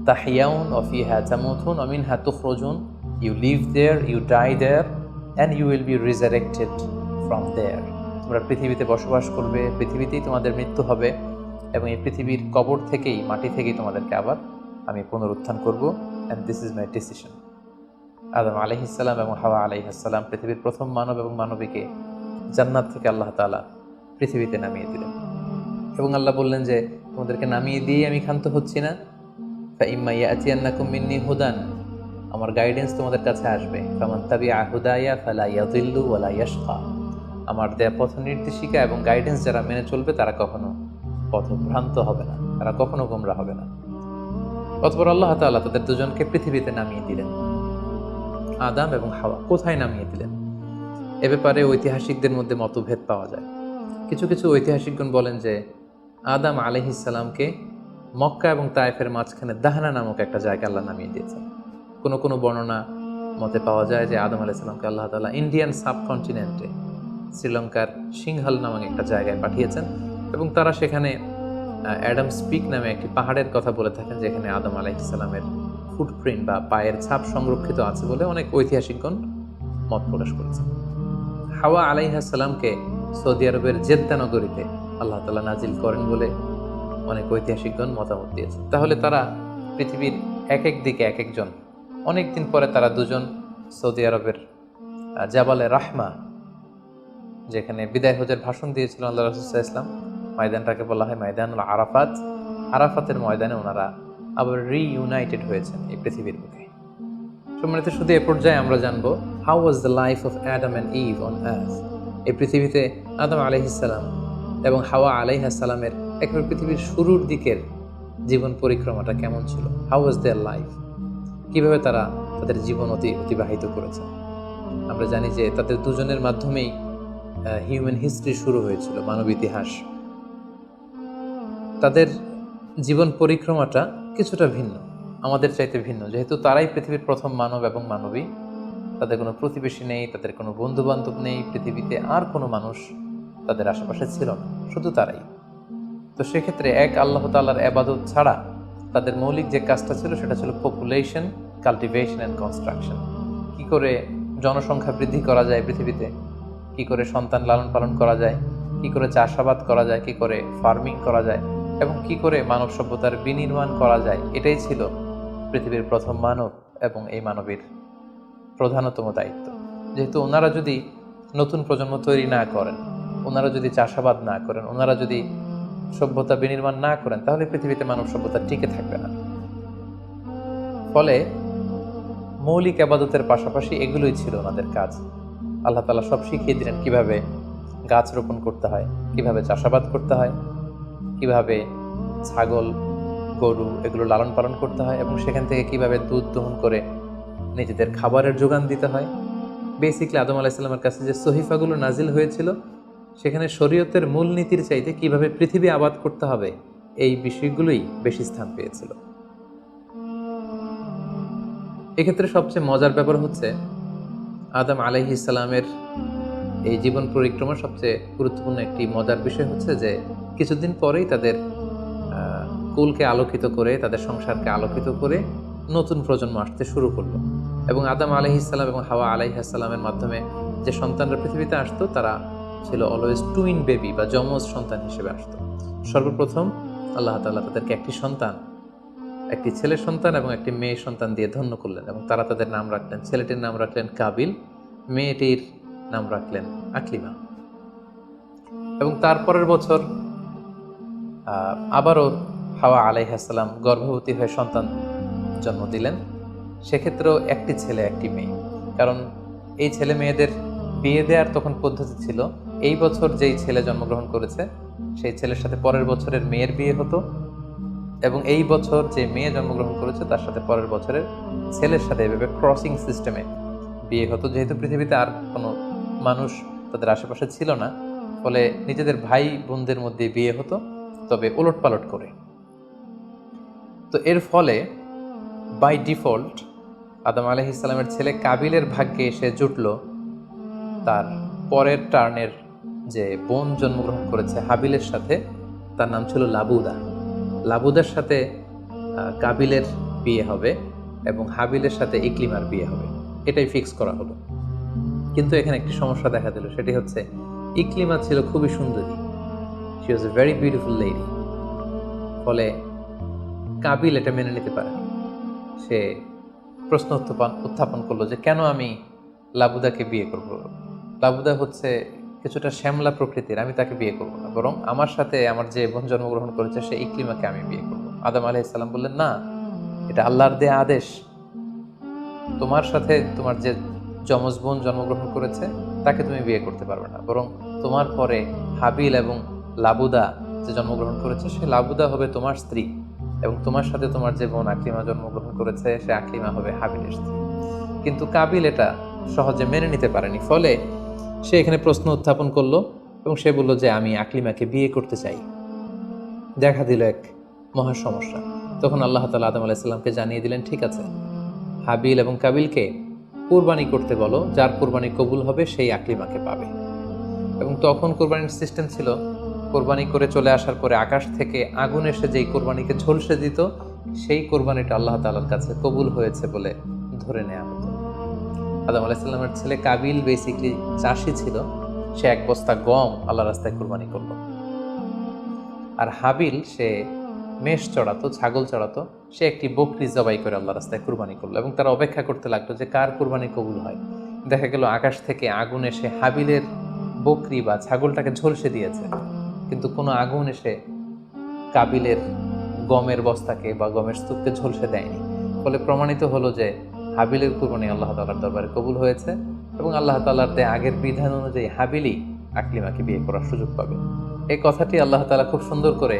তাহিয়াউন ওয়া ফিহা তামুতুন ওয়া মিনহা তুখরাজুন, you live there, you die there, and you will be resurrected from there. তোমরা পৃথিবীতে বসবাস করবে, পৃথিবীতেই তোমাদের মৃত্যু হবে, এবং এই পৃথিবীর কবর থেকেই, মাটি থেকেই তোমাদেরকে আবার আমি পুনরুত্থান করব, and this is my decision. আদম আলাইহিস সালাম এবং হাওয়া আলাইহিস সালাম পৃথিবীর প্রথম মানব এবং মানবীকে জান্নাত থেকে আল্লাহ তাআলা পৃথিবীতে নামিয়ে দিলেন, এবং আল্লাহ বললেন যে তোমাদেরকে নামিয়ে দিয়ে আমি ক্ষান্ত হচ্ছি না। ফাইম্মা ইয়াতিয়ান্নাকুম মিন্নি হুদান, আমার গাইডেন্স তোমাদের কাছে আসবে। ফামান তাবিআ হুদায়া ফালা ইয়াযিল্লু ওয়ালা ইয়াশকা, আমার দেয়া পথ নির্দেশিকা এবং গাইডেন্স যারা মেনে চলবে তারা কখনো পথভ্রান্ত হবে না, তারা কখনো গোমরা হবে না। অতঃপর আল্লাহ তাআলা তাদের দুজনকে পৃথিবীতে নামিয়ে দিলেন। আদম এবং হাওয়া কোথায় নামিয়ে দিলেন এ ব্যাপারে ঐতিহাসিকদের মধ্যে মতভেদ পাওয়া যায়। কিছু কিছু ঐতিহাসিকগণ বলেন যে আদম আলাইহিস সালামকে মক্কা এবং তায়েফের মাঝখানে দাহনা নামক একটা জায়গা আল্লাহ নামিয়ে দিয়েছেন। কোনো কোনো বর্ণনা মতে পাওয়া যায় যে আদম আলাইহিস সালামকে আল্লাহ তাআলা ইন্ডিয়ান সাবকন্টিনেন্টে শ্রীলঙ্কার সিংহাল নামক একটা জায়গায় পাঠিয়েছেন, এবং তারা সেখানে অ্যাডামস পিক নামে একটি পাহাড়ের কথা বলে থাকেন, যেখানে আদম আলাইহিস সালামের ফুটপ্রিন্ট বা পায়ের ছাপ সংরক্ষিত আছে বলে অনেক ঐতিহাসিকগণ মত প্রকাশ করেছেন। হাওয়া আলাইহিস সালামকে সৌদি আরবের জেদ্দা নগরীতে আল্লাহ তাআলা নাজিল করেন বলে অনেক ঐতিহাসিকগণ মতামত দিয়েছেন। তাহলে তারা পৃথিবীর এক এক দিকে এক একজন, অনেক দিন পরে তারা দুজন সৌদি আরবের জাবালে রাহমা, যেখানে বিদায় হজের ভাষণ দিয়েছিলেন আল্লাহ রাসূল সাল্লাল্লাহু আলাইহি ওয়াসাল্লাম, ময়দানটাকে বলা হয় ময়দানুল আরাফাত, আরাফাতের ময়দানে ওনারা আবার রিইউনাইটেড হয়েছেন এই পৃথিবীর বুকে। সম্মানিত, শুধু এ পর্যায়ে আমরা জানবো how was the life of Adam and Eve on earth. এই পৃথিবীতে আদম আলাইহিস সালাম এবং হাওয়া আলাইহিস সালামের একেবারে পৃথিবীর শুরুর দিকের জীবন পরিক্রমাটা কেমন ছিল, হাউ ওয়াজ দেয়ার লাইফ, কিভাবে তারা তাদের জীবন অতিবাহিত করেছেন। আমরা জানি যে তাদের দুজনের মাধ্যমেই হিউম্যান হিস্ট্রি শুরু হয়েছিল, মানব ইতিহাস। তাদের জীবন পরিক্রমাটা কিছুটা ভিন্ন, আমাদের চাইতে ভিন্ন, যেহেতু তারাই পৃথিবীর প্রথম মানব এবং মানবী। তাদের কোনো প্রতিবেশী নেই, তাদের কোনো বন্ধু বান্ধব নেই, পৃথিবীতে আর কোনো মানুষ তাদের আশেপাশে ছিল না, শুধু তারাই। তো সেক্ষেত্রে এক আল্লাহ তাআলার ইবাদত ছাড়া তাদের মৌলিক যে কাজটা ছিল সেটা ছিল পপুলেশন, কাল্টিভেশন অ্যান্ড কনস্ট্রাকশন। কী করে জনসংখ্যা বৃদ্ধি করা যায় পৃথিবীতে, কী করে সন্তান লালন পালন করা যায়, কী করে চাষাবাদ করা যায়, কী করে ফার্মিং করা যায়, এবং কী করে মানব সভ্যতার বিনির্মাণ করা যায়, এটাই ছিল পৃথিবীর প্রথম মানব এবং এই মানবীর প্রধানতম দায়িত্ব। যেহেতু ওনারা যদি নতুন প্রজন্ম তৈরি না করেন, ওনারা যদি চাষাবাদ না করেন, ওনারা যদি সভ্যতা বিনির্মাণ না করেন, তাহলে পৃথিবীতে মানব সভ্যতা টিকে থাকবে না। ফলে মৌলিক আবাদতের পাশাপাশি এগুলোই ছিল ওনাদের কাজ। আল্লাহ তাআলা সব শিখিয়ে দিলেন কিভাবে গাছ রোপণ করতে হয়, কিভাবে চাষাবাদ করতে হয়, কিভাবে ছাগল গরু এগুলো লালন পালন করতে হয়, এবং সেখান থেকে কিভাবে দুধ দহন করে নিজেদের খাবারের যোগান দিতে হয়। বেসিকলি আদম আলাইহিস সালামের কাছে যে সহিফাগুলো নাজিল হয়েছিল, সেখানে শরীয়তের মূলনীতির চাইতে কিভাবে পৃথিবী আবাদ করতে হবে এই বিষয়গুলোই বেশি স্থান পেয়েছিল। এক্ষেত্রে সবচেয়ে মজার ব্যাপার হচ্ছে আদম আলাইহিস সালামের এই জীবন পরিক্রমার সবচেয়ে গুরুত্বপূর্ণ একটি মজার বিষয় হচ্ছে যে কিছুদিন পরেই তাদের কুলকে আলোকিত করে, তাদের সংসারকে আলোকিত করে নতুন প্রজন্ম আসতে শুরু করলো। এবং আদম আলাইহিস সালাম এবং হাওয়া আলাইহিস সালামের মাধ্যমে যে সন্তানরা পৃথিবীতে আসতো, তারা ছিল অলওয়েজ টুইন বেবি বা যমজ সন্তান হিসেবে আসতো। সর্বপ্রথম আল্লাহ তাআলা তাদেরকে একটি সন্তান, একটি ছেলে সন্তান এবং একটি মেয়ে সন্তান দিয়ে ধন্য করলেন, এবং তারা তাদের নাম রাখলেন, ছেলেটির নাম রাখলেন কাবিল, মেয়েটির নাম রাখলেন আকলিমা। এবং তারপরের বছর আবারও হাওয়া আলাইহিস সালাম গর্ভবতী হয়ে সন্তান জন্ম দিলেন। সেক্ষেত্রেও একটি ছেলে একটি মেয়ে, কারণ এই ছেলে মেয়েদের বিয়ে দেওয়ার তখন পদ্ধতি ছিল, এই বছর যেই ছেলে জন্মগ্রহণ করেছে সেই ছেলের সাথে পরের বছরের মেয়ের বিয়ে হতো, এবং এই বছর যে মেয়ে জন্মগ্রহণ করেছে তার সাথে পরের বছরের ছেলের সাথে এভাবে ক্রসিং সিস্টেমে বিয়ে হতো। যেহেতু পৃথিবীতে আর কোনো মানুষ তাদের আশেপাশে ছিল না, ফলে নিজেদের ভাই বোনদের মধ্যে বিয়ে হতো, তবে ওলট পালট করে। তো এর ফলে বাই ডিফল্ট আদম আলাইহিস সালামের ছেলে কাবিলের ভাগ্যে এসে জুটল তার পরের টার্নের যে বোন জন্মগ্রহণ করেছে হাবিলের সাথে, তার নাম ছিল লাবুদা। লাবুদার সাথে কাবিলের বিয়ে হবে এবং হাবিলের সাথে ইকলিমার বিয়ে হবে, এটাই ফিক্স করা হলো। কিন্তু এখানে একটি সমস্যা দেখা দিল, সেটি হচ্ছে ইকলিমা ছিল খুবই সুন্দরী, she was a very beautiful lady. ফলে কাবিল এটা মেনে নিতে পারে। সে প্রশ্ন উত্থাপন করলো যে কেন আমি লাবুদাকে বিয়ে করব? লাবুদা হচ্ছে কিছুটা শ্যামলা প্রকৃতির, আমি তাকে বিয়ে করব না, বরং আমার সাথে আমার যে বোন জন্মগ্রহণ করেছে সে ইকলিমাকে আমি বিয়ে করব। আদম আলাইহিস সালাম বললেন, না, এটা আল্লাহর দেয়া আদেশ। তোমার সাথে তোমার যে যমজ বোন জন্মগ্রহণ করেছে তাকে তুমি বিয়ে করতে পারবে না, বরং তোমার পরে হাবিল এবং লাবুদা যে জন্মগ্রহণ করেছে সে লাবুদা হবে তোমার স্ত্রী, এবং তোমার সাথে তোমার যে বোন আকলিমা জন্মগ্রহণ করেছে সে আকলিমা হবে হাবিলের স্ত্রী। কিন্তু কাবিল এটা সহজে মেনে নিতে পারেনি। ফলে সে এখানে প্রশ্ন উত্থাপন করলো এবং সে বলল যে আমি আকলিমাকে বিয়ে করতে চাই। দেখা দিল এক মহা সমস্যা। তখন আল্লাহ তাআলা আদম আলাইহিস সালামকে জানিয়ে দিলেন, ঠিক আছে, হাবিল এবং কাবিলকে কুরবানি করতে বলো, যার কুরবানি কবুল হবে সেই আকলিমাকে পাবে। এবং তখন কুরবানির সিস্টেম ছিল, কোরবানি করে চলে আসার পরে আকাশ থেকে আগুন এসে যেই কোরবানিকে ঝলসে দিত, সেই কোরবানিটা আল্লাহ তাআলার কাছে কবুল হয়েছে বলে ধরে নেওয়া হতো। আদম আলাইহিস সালামের ছেলে কাবিল বেসিক্যালি চাষি ছিল, সে এক বস্তা গম আল্লাহর রাস্তায় কোরবানি করলো। আর হাবিল সে মেষ চড়াতো, ছাগল চড়াতো, সে একটি বকরি জবাই করে আল্লাহর রাস্তায় কুরবানি করলো। এবং তারা অপেক্ষা করতে লাগলো যে কার কুরবানি কবুল হয়। দেখা গেল আকাশ থেকে আগুন এসে হাবিলের বকরি বা ছাগলটাকে ঝলসে দিয়েছে, কিন্তু কোনো আগুন এসে কাবিলের গমের বস্তাকে বা গমের স্তূপকে ঝলসে দেয়নি। ফলে প্রমাণিত হলো যে হাবিলের কুরবানি আল্লাহ তাআলার দরবারে কবুল হয়েছে, এবং আল্লাহ তাআলার দেয়া আগের বিধান অনুযায়ী হাবিলই আকলিমাকে বিয়ে করার সুযোগ পাবে। এই কথাটি আল্লাহ তাআলা খুব সুন্দর করে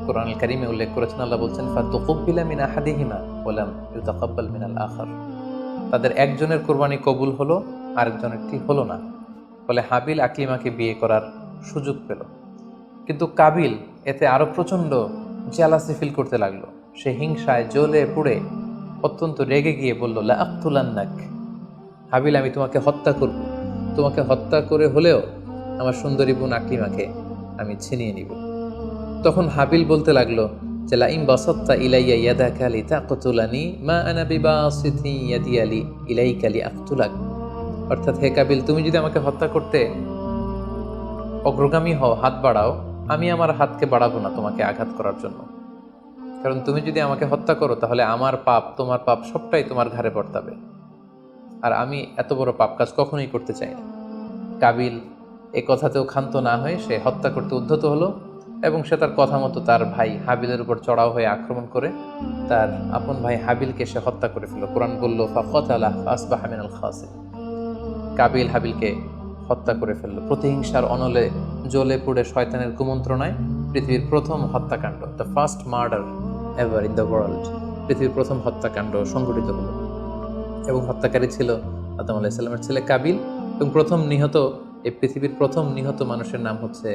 কোরআনুল কারীমে উল্লেখ করেছেন। আল্লাহ বলছেন, ফাতুকুব্বিলা মিন আহাদিহিমা ওয়া লাম ইউতাকাব্বাল মিনাল আখার। তাদের একজনের কুরবানি কবুল হলো, আরেকজনেরটি হলো না। ফলে হাবিল আকলিমাকে বিয়ে করার সুযোগ পেল। কিন্তু কাবিল এতে আরো প্রচন্ড জেলাসি ফিল করতে লাগলো। সে হিংসায় জ্বলে পুড়ে অত্যন্ত রেগে গিয়ে বলল, লা আক্তুলান্নাক, হাবিল আমি তোমাকে হত্যা করব, তোমাকে হত্যা করে হলেও আমার সুন্দরী বোন আকলিমাকে আমি ছিনিয়ে নিব। তখন হাবিল বলতে লাগলো যে লাইম বাসাত্তা ইলাইয়া ইয়াদাকা লিতাকতুলানি মা আনা বিবাসিতি ইয়াদি ইলাইকা লিআকতুলাক। অর্থাৎ, হে কাবিল, তুমি যদি আমাকে হত্যা করতে অগ্রগামী হও, হাত বাড়াও, আমি আমার হাতকে বাড়াবো না তোমাকে আঘাত করার জন্য। কারণ তুমি যদি আমাকে হত্যা করো তাহলে আমার পাপ, তোমার পাপ সবটাই তোমার ঘাড়ে বর্তাবে, আর আমি এত বড় পাপ কাজ কখনোই করতে চাই না। কাবিল এই কথাতেও ক্ষান্ত না হয়ে সে হত্যা করতে উদ্যত হলো এবং সে তার কথা মতো তার ভাই হাবিলের উপর চড়াও হয়ে আক্রমণ করে তার আপন ভাই হাবিলকে সে হত্যা করে ফেলল। কোরআন বলল ফাকাতালা ফাসবাহা মিনাল খাসিরিন, কাবিল হাবিলকে হত্যা করে ফেলল। প্রতিহিংসার অনলে জ্বলে পুড়ে শয়তানের কুমন্ত্রণায় পৃথিবীর প্রথম হত্যাকাণ্ড, the first murder ever in the world, পৃথিবীর প্রথম হত্যাকাণ্ড সংঘটিত হলো। এবং হত্যাকারী ছিল আদম আলাইহিস সালামের ছেলে কাবিল, এবং এই পৃথিবীর প্রথম নিহত মানুষের নাম হচ্ছে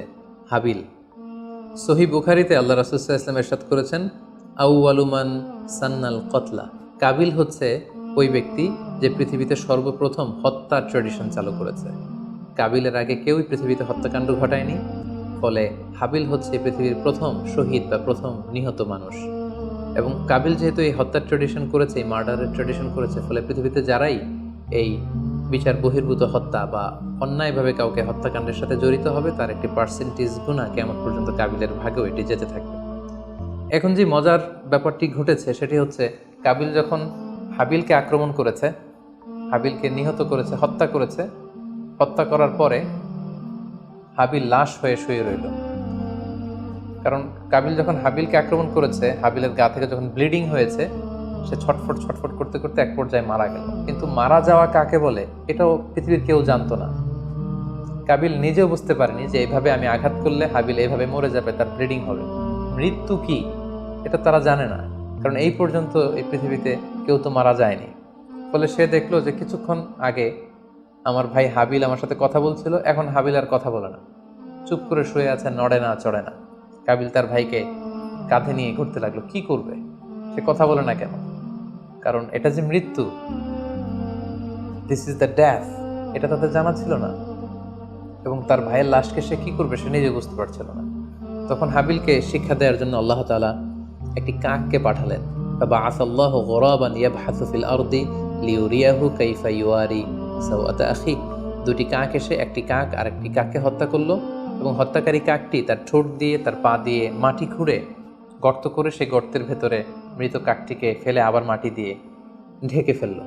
হাবিল। সহিহ বুখারীতে আল্লাহ রাসূল সাল্লাল্লাহু আলাইহি ওয়াসাল্লাম ইরশাদ করেছেন, আউয়ালু মান সান্নাল কতলা, কাবিল হচ্ছে ওই ব্যক্তি যে পৃথিবীতে সর্বপ্রথম হত্যার ট্র্যাডিশন চালু করেছে। কাবিলের আগে কেউই পৃথিবীতে হত্যাকাণ্ড ঘটায়নি, ফলে হাবিল হচ্ছে পৃথিবীর প্রথম শহীদ বা প্রথম নিহত মানুষ। এবং কাবিল যেহেতু এই হত্যার ট্র্যাডিশন করেছে, এই মার্ডারের ট্র্যাডিশন করেছে, ফলে পৃথিবীতে যারাই এই বিচার বহির্ভূত হত্যা বা অন্যায়ভাবে কাউকে হত্যাকাণ্ডের সাথে জড়িত হবে তার একটি পার্সেন্টেজ গুণা কিয়ামত পর্যন্ত কাবিলের ভাগেও এটি যেতে থাকবে। এখন যে মজার ব্যাপারটি ঘটেছে সেটি হচ্ছে, কাবিল যখন হাবিলকে আক্রমণ করেছে, হাবিলকে নিহত করেছে, হত্যা করেছে, হত্যা করার পরে হাবিল লাশ হয়ে শুয়ে রইল। কারণ কাবিল যখন হাবিলকে আক্রমণ করেছে, হাবিলের গা থেকে যখন ব্লিডিং হয়েছে, সে ছটফট ছটফট করতে করতে এক পর্যায়ে মারা গেল। কিন্তু মারা যাওয়া কাকে বলে এটাও পৃথিবীর কেউ জানতো না। কাবিল নিজেও বুঝতে পারেনি যে এইভাবে আমি আঘাত করলে হাবিল এইভাবে মরে যাবে, তার ব্লিডিং হবে। মৃত্যু কি এটা তারা জানে না, কারণ এই পর্যন্ত এই পৃথিবীতে কেউ তো মারা যায়নি। ফলে সে দেখলো যে কিছুক্ষণ আগে আমার ভাই হাবিল আমার সাথে কথা বলছিল, এখন হাবিল আর কথা বলে না, চুপ করে শুয়ে আছে, নড়ে না চড়ে না। কাবিল তার ভাইকে কাঁধে নিয়ে ঘুরতে লাগলো। কি করবে, সে কথা বলে না কেন? কারণ এটা যে মৃত্যু, দিস ইজ দ্য ডেথ, এটা তাদের জানা ছিল না। এবং তার ভাইয়ের লাশকে সে কি করবে সে নিজে বুঝতে পারছিল না। তখন হাবিলকে শিক্ষা দেওয়ার জন্য আল্লাহ তাআলা একটি কাককে পাঠালেন। ফাবাআসাল্লাহু গুরাবান ইয়াবহাসু ফিল আরদি লিউরিয়াহু কাইফা ইউয়ারি সাওআতা আখি। দুটি কাক এসে একটি কাক আর একটি কাককে হত্যা করলো, এবং হত্যাকারী কাকটি তার ঠোঁট দিয়ে তার পা দিয়ে মাটি খুঁড়ে গর্ত করে সেই গর্তের ভেতরে মৃত কাকটিকে ফেলে আবার মাটি দিয়ে ঢেকে ফেললো।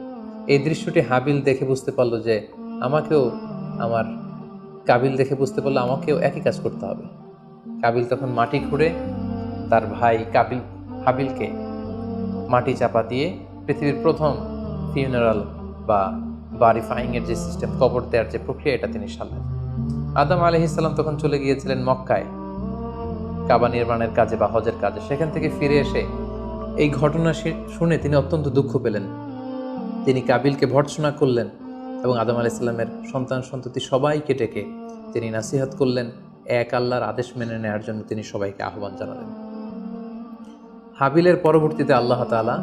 এই দৃশ্যটি হাবিল দেখে বুঝতে পারলো যে কাবিল দেখে বুঝতে পারলো আমাকেও একই কাজ করতে হবে। কাবিল তখন মাটি খুঁড়ে তার ভাই হাবিলকে মাটি চাপা দিয়ে পৃথিবীর প্রথম ফিউনারাল বা বারিফাইং এর যে সিস্টেম, কবর দেওয়ার যে প্রক্রিয়া, এটা তিনি সারলেন। আদম আলাইহিস সালাম তখন চলে গিয়েছিলেন মক্কায় কাবা নির্মাণের কাজে বা হজের কাজে। সেখান থেকে ফিরে এসে এই ঘটনা শুনে তিনি অত্যন্ত দুঃখ পেলেন। তিনি কাবিলকে ভর্ৎসনা করলেন এবং আদম আলাইহিস সালামের সন্তান সন্ততি সবাইকে ডেকে তিনি নাসিহত করলেন, এক আল্লাহর আদেশ মেনে নেওয়ার জন্য তিনি সবাইকে আহ্বান জানালেন। হাবিলের পরবর্তীতে আল্লাহ তাআলা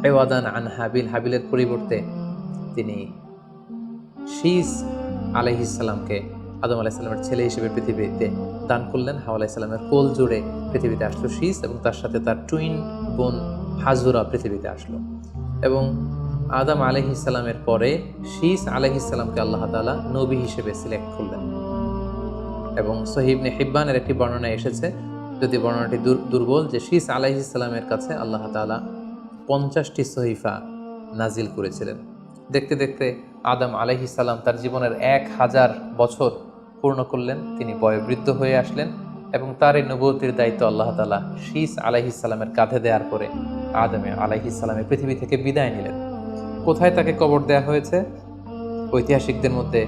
ইওয়াদান আন হাবিলের পরিবর্তে তিনি শীস আলাইহিস সালামকে আদম আলাইহিস সালামের ছেলে হিসেবে পৃথিবীতে দান করলেন। হাওয়া আলাইহিস সালামের কোল জুড়ে পৃথিবীতে আসলো শীস, এবং তার সাথে তার টুইন বোন হাজুরা পৃথিবীতে আসলো। এবং আদম আলাইহিস সালামের পরে শীস আলাইহিস সালামকে আল্লাহ তাআলা নবী হিসেবে সিলেক্ট করলেন। এবং সহিহ ইবনে হিব্বানের একটি বর্ণনা এসেছে, যদি বর্ণনাটি দুর্বল, যে শীস আলাইহিস সালামের কাছে আল্লাহ তাআলা 50টি সহিফা নাজিল করেছিলেন। দেখতে দেখতে আদম আলাইহিস সালাম তার জীবনের 1000 বছর পূর্ণ করলেন। তিনি বয়োবৃদ্ধ হয়ে আসলেন এবং তার এই নবুয়তির দায়িত্ব আল্লাহ তাআলা শীস আলাইহিস সালামের কাঁধে দেওয়ার পরে আদম আলাইহিস সালামের পৃথিবী থেকে বিদায় নিলেন। কোথায় তাকে কবর দেওয়া হয়েছে? ঐতিহাসিকদের মধ্যে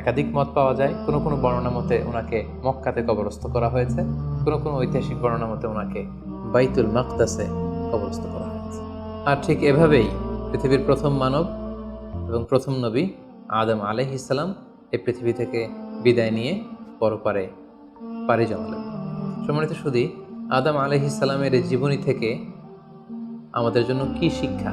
একাধিক মত পাওয়া যায়। কোনো কোনো বর্ণনা মতে ওনাকে মক্কাতে কবরস্থ করা হয়েছে, কোনো কোনো ঐতিহাসিক বর্ণনা মতে ওনাকে বাইতুল মাকদাসে কবরস্থ করা হয়েছে। আর ঠিক এভাবেই পৃথিবীর প্রথম মানব এবং প্রথম নবী আদম আলাইহিস সালাম এই পৃথিবী থেকে বিদায় নিয়ে পরপারে পাড়ি জমালেন। সম্মানিত সুধী, আদম আলাইহিস সালামের এই জীবনী থেকে আমাদের জন্য কি শিক্ষা?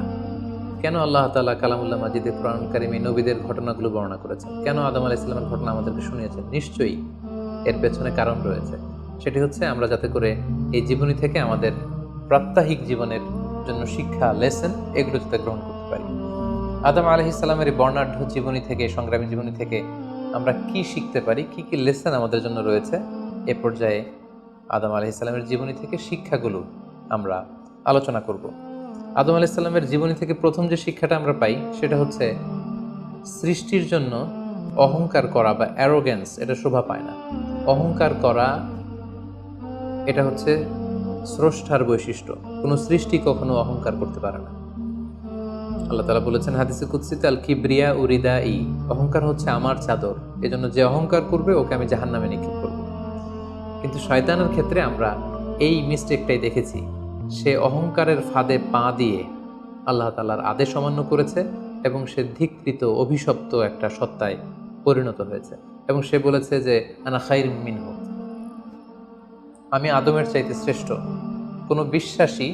কেন আল্লাহ তাআলা কালামুল্লাহ মাজিদে কুরআনুল কারীমে নবীদের ঘটনাগুলো বর্ণনা করেছেন? কেন আদম আলাইহিস সালামের ঘটনা আমাদেরকে শুনিয়েছেন? নিশ্চয়ই এর পেছনে কারণ রয়েছে। সেটি হচ্ছে আমরা যাতে করে এই জীবনী থেকে আমাদের প্রাত্যহিক জীবনের জন্য শিক্ষা, লেসন, এগুলো যাতে গ্রহণ করতে পারি। আদম আলাইহিস সালামের এই বর্ণাঢ্য জীবনী থেকে, সংগ্রামী জীবনী থেকে আমরা কি শিখতে পারি, কি কি লেসন আমাদের জন্য রয়েছে, এ পর্যায়ে আদম আলাইহিস সালামের জীবনী থেকে শিক্ষাগুলো আমরা আলোচনা করব। আদম আলাইহিস সালামের জীবনী থেকে প্রথম যে শিক্ষাটা আমরা পাই সেটা হচ্ছে সৃষ্টির জন্য অহংকার করা বা অ্যারোগেন্স এটা শোভা পায় না। অহংকার করা এটা হচ্ছে স্রষ্টার বৈশিষ্ট্য। কোনো সৃষ্টি কখনো অহংকার করতে পারে না। আল্লাহ তাআলা বলেছেন হাদিসে কুদসিতে, আল কিবরিয়া উরিদা ই, অহংকার হচ্ছে আমার চাদর, এজন্য যে অহংকার করবে ওকে আমি জাহান্নামে নিক্ষেপ করব। কিন্তু শয়তানের ক্ষেত্রে আমরা এই মিস্টেকটাই দেখেছি। সে অহংকারের ফাঁদে পা দিয়ে আল্লাহ তাআলার আদেশ অমান্য করেছে এবং সে ধিক্কৃত অভিশপ্ত একটা সত্তায় পরিণত হয়েছে। এবং সে বলেছে যে আনা খাইর মিনহু, আমি আদমের চাইতে শ্রেষ্ঠ। কোনো বিশ্বাসী,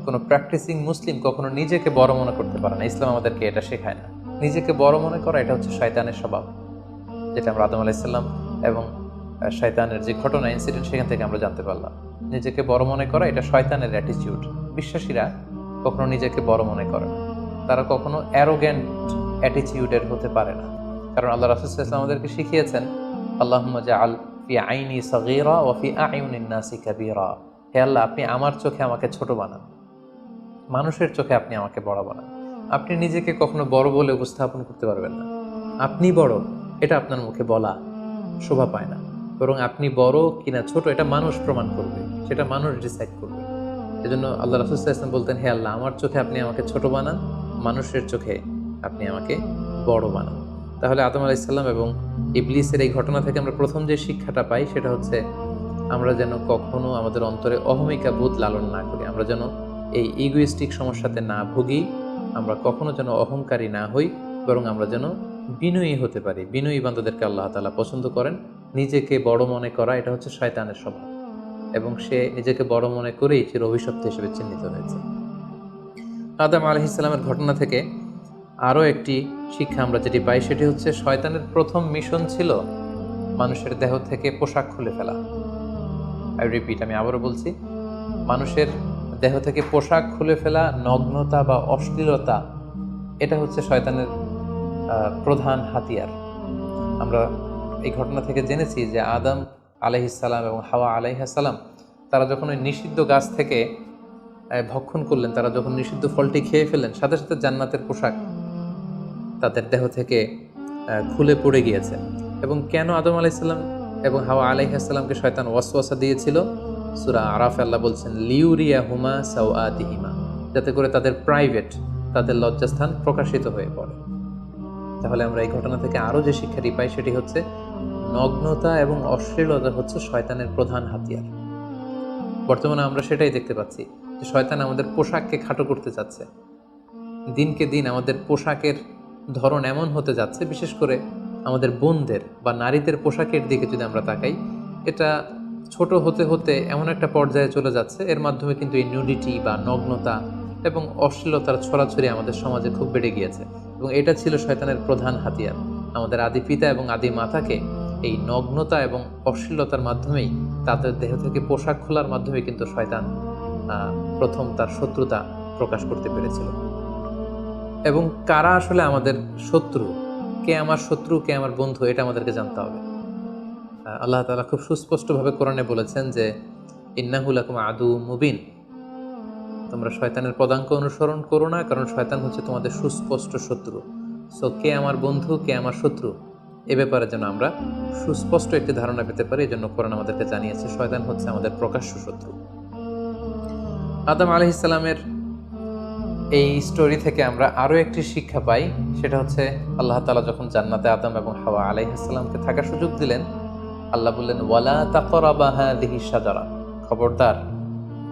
কোনো প্র্যাকটিসিং মুসলিম কখনো নিজেকে বড় মনে করতে পারে না। ইসলাম আমাদেরকে এটা শেখায় না। নিজেকে বড় মনে করা এটা হচ্ছে শয়তানের স্বভাব, যেটা আমরা আদম আলাইহিস সালাম এবং শয়তানের যে ঘটনা ইনসিডেন্ট সেখান থেকে আমরা জানতে পারলাম। নিজেকে বড় মনে করা এটা শয়তানের অ্যাটিটিউড। বিশ্বাসীরা কখনো নিজেকে বড় মনে করে না, তারা কখনো অ্যারোগ্যান্ট অ্যাটিটিউডের হতে পারে না। কারণ আল্লাহ রাসূল সাল্লাল্লাহু আলাইহি ওয়াসাল্লাম আমাদেরকে শিখিয়েছেন, আল্লাহুম্মা জাআল ফি আইনি সাগীরা ওয়া ফি আ'ইউনিন নাসি কাবীরা, হে আল্লাহ আপনি আমার চোখে আমাকে ছোট বানান, মানুষের চোখে আপনি আমাকে বড় বানান। আপনি নিজেকে কখনো বড় বলে উপস্থাপন করতে পারবেন না। আপনি বড় এটা আপনার মুখে বলা শোভা পায় না, বরং আপনি বড় কিনা ছোট এটা মানুষ প্রমাণ করবে, সেটা মানুষ ডিসাইড করবে। এজন্য আল্লাহ রাসূল সাল্লাল্লাহু আলাইহি ওয়াসাল্লাম বলতেন, হে আল্লাহ আমার চোখে আপনি আমাকে ছোট বানান, মানুষের চোখে আপনি আমাকে বড় বানান। তাহলে আদম আলাইহিস সালাম এবং ইবলিসের এই ঘটনা থেকে আমরা প্রথম যে শিক্ষাটা পাই সেটা হচ্ছে আমরা যেন কখনো আমাদের অন্তরে অহমিকা বোধ লালন না করি, আমরা যেন এই ইগোইস্টিক সমস্যাতে না ভুগি, আমরা কখনো যেন অহংকারী না হই, বরং আমরা যেন বিনয়ী হতে পারি। বিনয়ী বান্দাদেরকে আল্লাহ তাআলা পছন্দ করেন। নিজেকে বড় মনে করা এটা হচ্ছে শয়তানের স্বভাব, এবং সে নিজেকে বড় মনে করেই চির অভিশপ্ত হিসেবে চিহ্নিত হয়েছে। আদম আলাইহিস সালামের ঘটনা থেকে আরও একটি শিক্ষা আমরা যেটি পাই সেটি হচ্ছে শয়তানের প্রথম মিশন ছিল মানুষের দেহ থেকে পোশাক খুলে ফেলা। আই রিপিট, আমি আবারও বলছি, মানুষের দেহ থেকে পোশাক খুলে ফেলা, নগ্নতা বা অশ্লীলতা, এটা হচ্ছে শয়তানের প্রধান হাতিয়ার। আমরা এই ঘটনা থেকে জেনেছি যে আদম আলাইহিস সালাম এবং হাওয়া আলাইহিস সালাম তারা যখন ওই নিষিদ্ধ গাছ থেকে ভক্ষণ করলেন, তারা যখন নিষিদ্ধ ফলটি খেয়ে ফেললেন, সাথে সাথে জান্নাতের পোশাক তাদের দেহ থেকে খুলে পড়ে গিয়েছে। এবং কেন আদম আলাইহিস সালাম এবং হাওয়া আলাইহিস সালামকে শয়তান ওয়াসওয়াসা দিয়েছিল? সূরা আরাফে আল্লাহ বলছেন, লিউরিয়াহুমা সাওআতিহিমা, যাতে করে তাদের প্রাইভেট, তাদের লজ্জাস্থান প্রকাশিত হয়ে পড়ে। তাহলে আমরা এই ঘটনা থেকে আরও যে শিক্ষাটি পাই সেটি হচ্ছে নগ্নতা এবং অশ্লীলতা হচ্ছে শয়তানের প্রধান হাতিয়ার। বর্তমানে আমরা সেটাই দেখতে পাচ্ছি যে শয়তান আমাদের পোশাককে খাটো করতে চাচ্ছে। দিনকে দিন আমাদের পোশাকের ধরন এমন হতে যাচ্ছে, বিশেষ করে আমাদের বোনদের বা নারীদের পোশাকের দিকে যদি আমরা তাকাই, এটা ছোট হতে হতে এমন একটা পর্যায়ে চলে যাচ্ছে, এর মাধ্যমে কিন্তু এই নিউডিটি বা নগ্নতা এবং অশ্লীলতার ছড়াছড়ি আমাদের সমাজে খুব বেড়ে গিয়েছে। এবং এটা ছিল শয়তানের প্রধান হাতিয়ার। আমাদের আদি পিতা এবং আদি মাতাকে এই নগ্নতা এবং অশ্লীলতার মাধ্যমেই, তাদের দেহ থেকে পোশাক খোলার মাধ্যমে কিন্তু শয়তান প্রথম তার শত্রুতা প্রকাশ করতে পেরেছিল। এবং কারা আসলে আমাদের শত্রু, কে আমার শত্রু, কে আমার বন্ধু, এটা আমাদেরকে জানতে হবে। আল্লাহ তাআলা খুব সুস্পষ্টভাবে কোরআনে বলেছেন যে ইন্নাহু লাকুম আদুউম মুবিন, তোমরা শয়তানের পদাঙ্ক অনুসরণ করো না, কারণ শয়তান হচ্ছে তোমাদের সুস্পষ্ট শত্রু। সো কে আমার বন্ধু, কে আমার শত্রু, এ ব্যাপারে যেন আমরা সুস্পষ্ট একটি ধারণা পেতে পারি, এই জন্য কোরআন আমাদেরকে জানিয়েছে শয়তান হচ্ছে আমাদের প্রকাশ্য শত্রু। আদম আলাইহিস সালামের এই স্টোরি থেকে আমরা আরও একটি শিক্ষা পাই, সেটা হচ্ছে আল্লাহ তাআলা যখন জান্নাতে আদম এবং হাওয়া আলাইহিস সালামকে থাকার সুযোগ দিলেন, আল্লাহ বললেন ওয়ালা তাকরাবা হাযিহিশ শাজারা, খবরদার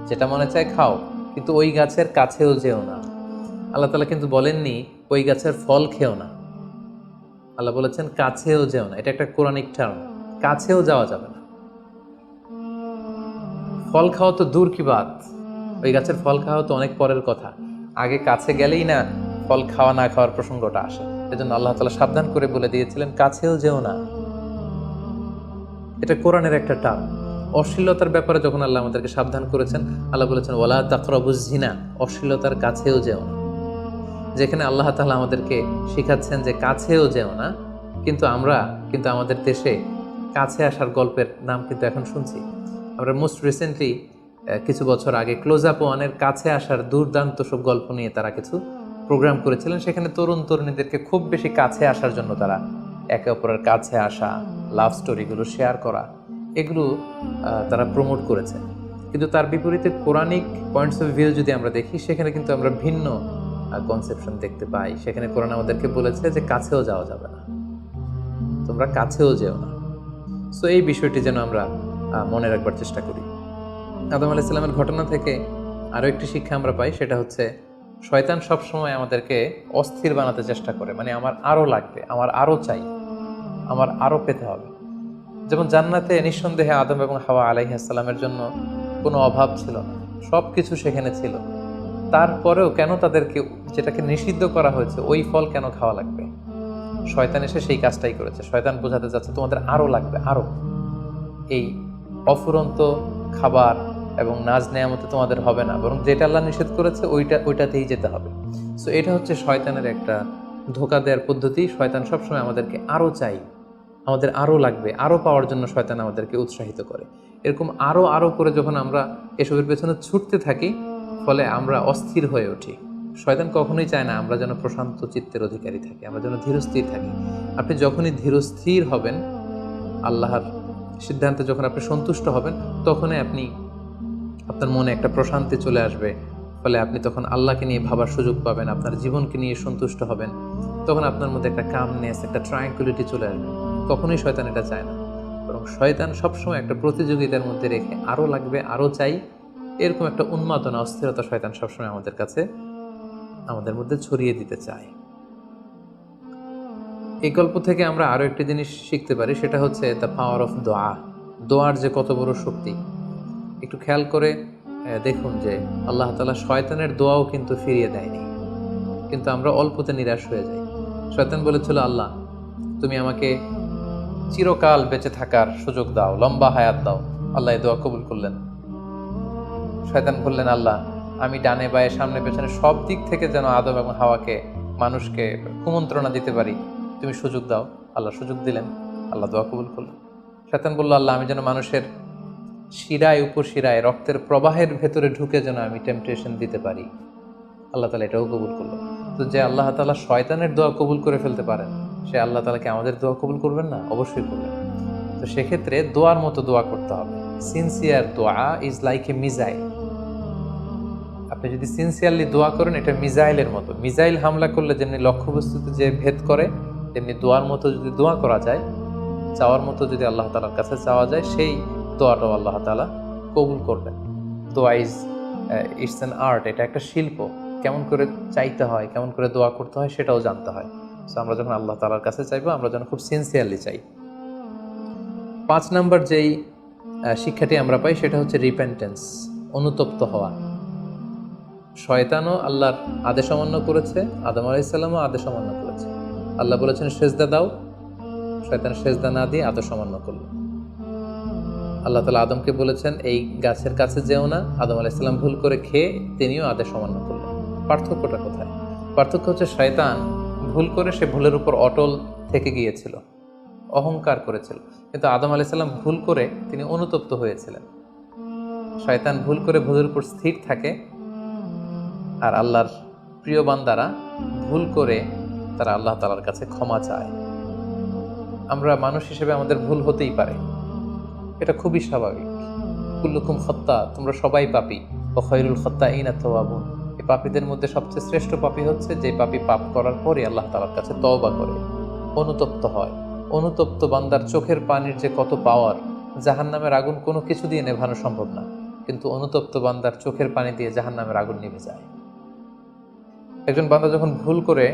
যেটা মনে চায় খাও, কিন্তু ওই গাছের কাছেও যেও না। আল্লাহ তাআলা কিন্তু বলেননি ওই গাছের ফল খেও না, আল্লাহ বলেছেন কাছেও যেও না। এটা একটা কোরআনিক টার্ম, কাছেও যাওয়া যাবে না। ফল খাওয়া তো দূর কি বাত, ওই গাছের ফল খাওয়া তো অনেক পরের কথা, আগে কাছে গেলেই না ফল খাওয়া না খাওয়ার প্রসঙ্গটা আসে। এজন্য আল্লাহ তাআলা সাবধান করে বলে দিয়েছিলেন কাছেও যেও না। এটা কোরআনের একটা টার্ম। অশ্লীলতার ব্যাপারে যখন আল্লাহ আমাদেরকে সাবধান করেছেন, আল্লাহ বলেছেন ওয়ালা তাকরাবুজ জিনা, অশ্লীলতার কাছেও যেও না। যেখানে আল্লাহ তাআলা আমাদেরকে শেখাচ্ছেন যে কাছেও যেও না, কিন্তু আমরা আমাদের দেশে কাছে আসার গল্পের নাম কিন্তু এখন শুনছি। আমরা মোস্ট রিসেন্টলি কিছু বছর আগে ক্লোজ আপ ওয়ানের কাছে আসার দুর্দান্ত সব গল্প নিয়ে তারা কিছু প্রোগ্রাম করেছিলেন, সেখানে তরুণ তরুণীদেরকে খুব বেশি কাছে আসার জন্য তারা একে অপরের কাছে আসা, লাভ স্টোরিগুলো শেয়ার করা, এগুলো তারা প্রমোট করেছে। কিন্তু তার বিপরীতে কোরআনিক পয়েন্টস অফ ভিউ যদি আমরা দেখি, সেখানে কিন্তু আমরা ভিন্ন কনসেপশন দেখতে পাই। সেখানে কোরআন আমাদেরকে বলেছে যে কাছেও যাওয়া যাবে না, তোমরা কাছেও যেও না। সো এই বিষয়টি যেন আমরা মনে রাখবার চেষ্টা করি। আদম আলাইহিস সালামের ঘটনা থেকে আরও একটি শিক্ষা আমরা পাই, সেটা হচ্ছে শয়তান সবসময় আমাদেরকে অস্থির বানাতে চেষ্টা করে। মানে আমার আরও লাগবে, আমার আরও চাই, আমার আরও পেতে হবে। যেমন জান্নাতে নিঃসন্দেহে আদম এবং হাওয়া আলাইহিস সালামের জন্য কোনো অভাব ছিল না, সব কিছু সেখানে ছিল। তারপরেও কেন তাদেরকে যেটাকে নিষিদ্ধ করা হয়েছে ওই ফল কেন খাওয়া লাগবে? শয়তান এসে সেই কাজটাই করেছে। শয়তান বোঝাতে যাচ্ছে তোমাদের আরও লাগবে, আরও। এই অফুরন্ত খাবার এবং নাজ নেয়ামতে তোমাদের হবে না, বরং যেটা আল্লাহ নিষেধ করেছে ওইটাতেই যেতে হবে। সো এটা হচ্ছে শয়তানের একটা ধোঁকা দেওয়ার পদ্ধতি। শয়তান সবসময় আমাদেরকে আরও চাই, আমাদের আরও লাগবে, আরও পাওয়ার জন্য শয়তান আমাদেরকে উৎসাহিত করে। এরকম আরও আরও করে যখন আমরা এসবের পেছনে ছুটতে থাকি, ফলে আমরা অস্থির হয়ে উঠি। শয়তান কখনোই চায় না আমরা যেন প্রশান্ত চিত্তের অধিকারী থাকি, আমরা যেন ধীরস্থির থাকি। আপনি যখনই ধীরস্থির হবেন, আল্লাহর সিদ্ধান্তে যখন আপনি সন্তুষ্ট হবেন, তখনই আপনার মনে একটা প্রশান্তি চলে আসবে। ফলে আপনি তখন আল্লাহকে নিয়ে ভাবার সুযোগ পাবেন, আপনার জীবনকে নিয়ে সন্তুষ্ট হবেন। তখন আপনার মধ্যে একটা কামনেস, একটা ট্রাঙ্কুইলিটি চলে আসবে। কখনোই শয়তান এটা চায় না, বরং শয়তান সবসময় একটা প্রতিযোগিতার মধ্যে রেখে আরও লাগবে, আরও চাই, এরকম একটা উন্মাদনা, অস্থিরতা শয়তান সবসময় আমাদের মধ্যে ছড়িয়ে দিতে চায়। এই গল্প থেকে আমরা আরও একটি জিনিস শিখতে পারি, সেটা হচ্ছে দ্য পাওয়ার অফ দোয়া। দোয়ার যে কত বড় শক্তি। একটু খেয়াল করে দেখুন যে আল্লাহ তাআলা শয়তানের দোয়াও কিন্তু ফিরিয়ে দেয়নি, কিন্তু আমরা অল্পতে নিরাশ হয়ে যাই। শয়তান বলেছিল, আল্লাহ তুমি আমাকে চিরকাল বেঁচে থাকার সুযোগ দাও, লম্বা হায়াত দাও। আল্লাহ এই দোয়া কবুল করলেন। শয়তান বললেন, আল্লাহ আমি ডানে বায়ে সামনে পেছনে সব দিক থেকে যেন আদম এবং হাওয়াকে, মানুষকে কুমন্ত্রণা দিতে পারি, তুমি সুযোগ দাও। আল্লাহ সুযোগ দিলেন, আল্লাহ দোয়া কবুল করলেন। শয়তান বলল, আল্লাহ আমি যেন মানুষের শিরায় উপশিরায় রক্তের প্রবাহের ভেতরে ঢুকে যেন আমি টেম্পটেশন দিতে পারি। আল্লাহ তাআলা এটাও কবুল করলো। তো যে আল্লাহ তাআলা শয়তানের দোয়া কবুল করে ফেলতে পারেন, সে আল্লাহ তাআলাকে আমাদের দোয়া কবুল করবেন না? অবশ্যই করবেন। তো সেক্ষেত্রে দোয়ার মতো দোয়া করতে হবে। সিনসিয়ার দোয়া ইজ লাইক এ মিজাইল। আপনি যদি সিনসিয়ারলি দোয়া করেন, এটা মিজাইলের মতো। মিজাইল হামলা করলে যেমনি লক্ষ্যবস্তুতে যে ভেদ করে, তেমনি দোয়ার মতো যদি দোয়া করা যায়, চাওয়ার মতো যদি আল্লাহ তাআলার কাছে চাওয়া যায়, সেই দোয়াটাও আল্লাহ তাআলা কবুল করবেন। দোয়া ইটস অ্যান আর্ট, এটা একটা শিল্প। কেমন করে চাইতে হয়, কেমন করে দোয়া করতে হয়, সেটাও জানতে হয়। সো আমরা যখন আল্লাহ তাআলার কাছে চাইবো, আমরা যেন খুব সিনসিয়ারলি চাই। 5 নাম্বার যেই শিক্ষাটি আমরা পাই, সেটা হচ্ছে রিপেন্টেন্স, অনুতপ্ত হওয়া। শয়তানও আল্লাহর আদেশ অমান্য করেছে, আদম আলাইহিস সালামও আদেশ অমান্য করেছে। আল্লাহ বলেছেন সেজদা দাও, শয়তান সেজদা না দিয়ে আদেশ অমান্য করলো। আল্লাহ তাআলা আদমকে বলেছেন এই গাছের কাছে যেও না, আদম আলাইহিস সালাম ভুল করে খেয়ে তিনিও আদেশ অমান্য করলেন। পার্থক্যটা কোথায়? পার্থক্য হচ্ছে শয়তান ভুল করে সে ভুলের উপর অটল থেকে গিয়েছিল, অহংকার করেছিল। কিন্তু আদম আলাইহিস সালাম ভুল করে তিনি অনুতপ্ত হয়েছিলেন। শয়তান ভুল করে ভুলের উপর স্থির থাকে, আর আল্লাহর প্রিয় বান্দারা ভুল করে তারা আল্লাহ তাআলার কাছে ক্ষমা চায়। আমরা মানুষ হিসেবে আমাদের ভুল হতেই পারে, এটা খুবই স্বাভাবিক। কুল্লুকুম খাত্তা, তোমরা সবাই পাপী, ওয়া খায়রুল খাত্তাইনা তাওয়াবুন। এই পাপীদের মধ্যে সবচেয়ে শ্রেষ্ঠ পাপী হচ্ছে যে পাপী পাপ করার পরে আল্লাহ তাআলার কাছে তওবা করে, অনুতপ্ত হয়। অনুতপ্ত বান্দার চোখের পানির যে কত পাওয়ার, জাহান্নামের আগুন কোনো কিছু দিয়ে নেভানো সম্ভব না, কিন্তু অনুতপ্ত বান্দার চোখের পানি দিয়ে জাহান্নামের আগুন নিভে যায়। একজন বান্দা যখন ভুল করে,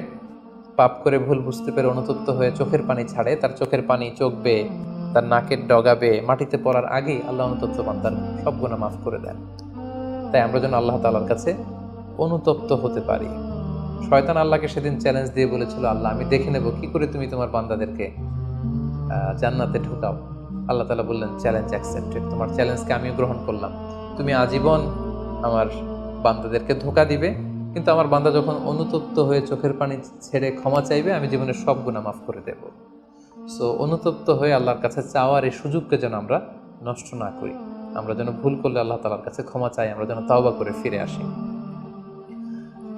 পাপ করে, ভুল বুঝতে পেরে অনুতপ্ত হয়ে চোখের পানি ছাড়ে, তার চোখের পানি চোখ বেয়ে, তার নাকের ডগা বেয়ে মাটিতে পড়ার আগেই আল্লাহ অনুতপ্ত বান্দার সব গুনাহ মাফ করে দেন। তাই আমরা যেন আল্লাহ তাআলার কাছে অনুতপ্ত হতে পারি। শয়তান আল্লাহকে সেদিন চ্যালেঞ্জ দিয়ে বলেছিল, আল্লাহ আমি দেখে নেব কি করে তুমি তোমার বান্দাদেরকে জান্নাতে ঢুকাও। আল্লাহ তাআলা বললেন, চ্যালেঞ্জ অ্যাকসেপ্টেড, তোমার চ্যালেঞ্জকে আমিও গ্রহণ করলাম। তুমি আজীবন আমার বান্দাদেরকে ধোঁকা দিবে, কিন্তু আমার বান্দা যখন অনুতপ্ত হয়ে চোখের পানি ছেড়ে ক্ষমা চাইবে, আমি জীবনের সব গুনাহ মাফ করে দেব। সো অনুতপ্ত হয়ে আল্লাহর কাছে চাওয়ার এই সুযোগকে যেন আমরা নষ্ট না করি। আমরা যেন ভুল করলে আল্লাহ তাআলার কাছে ক্ষমা চাই, আমরা যেন তাওবা করে ফিরে আসি।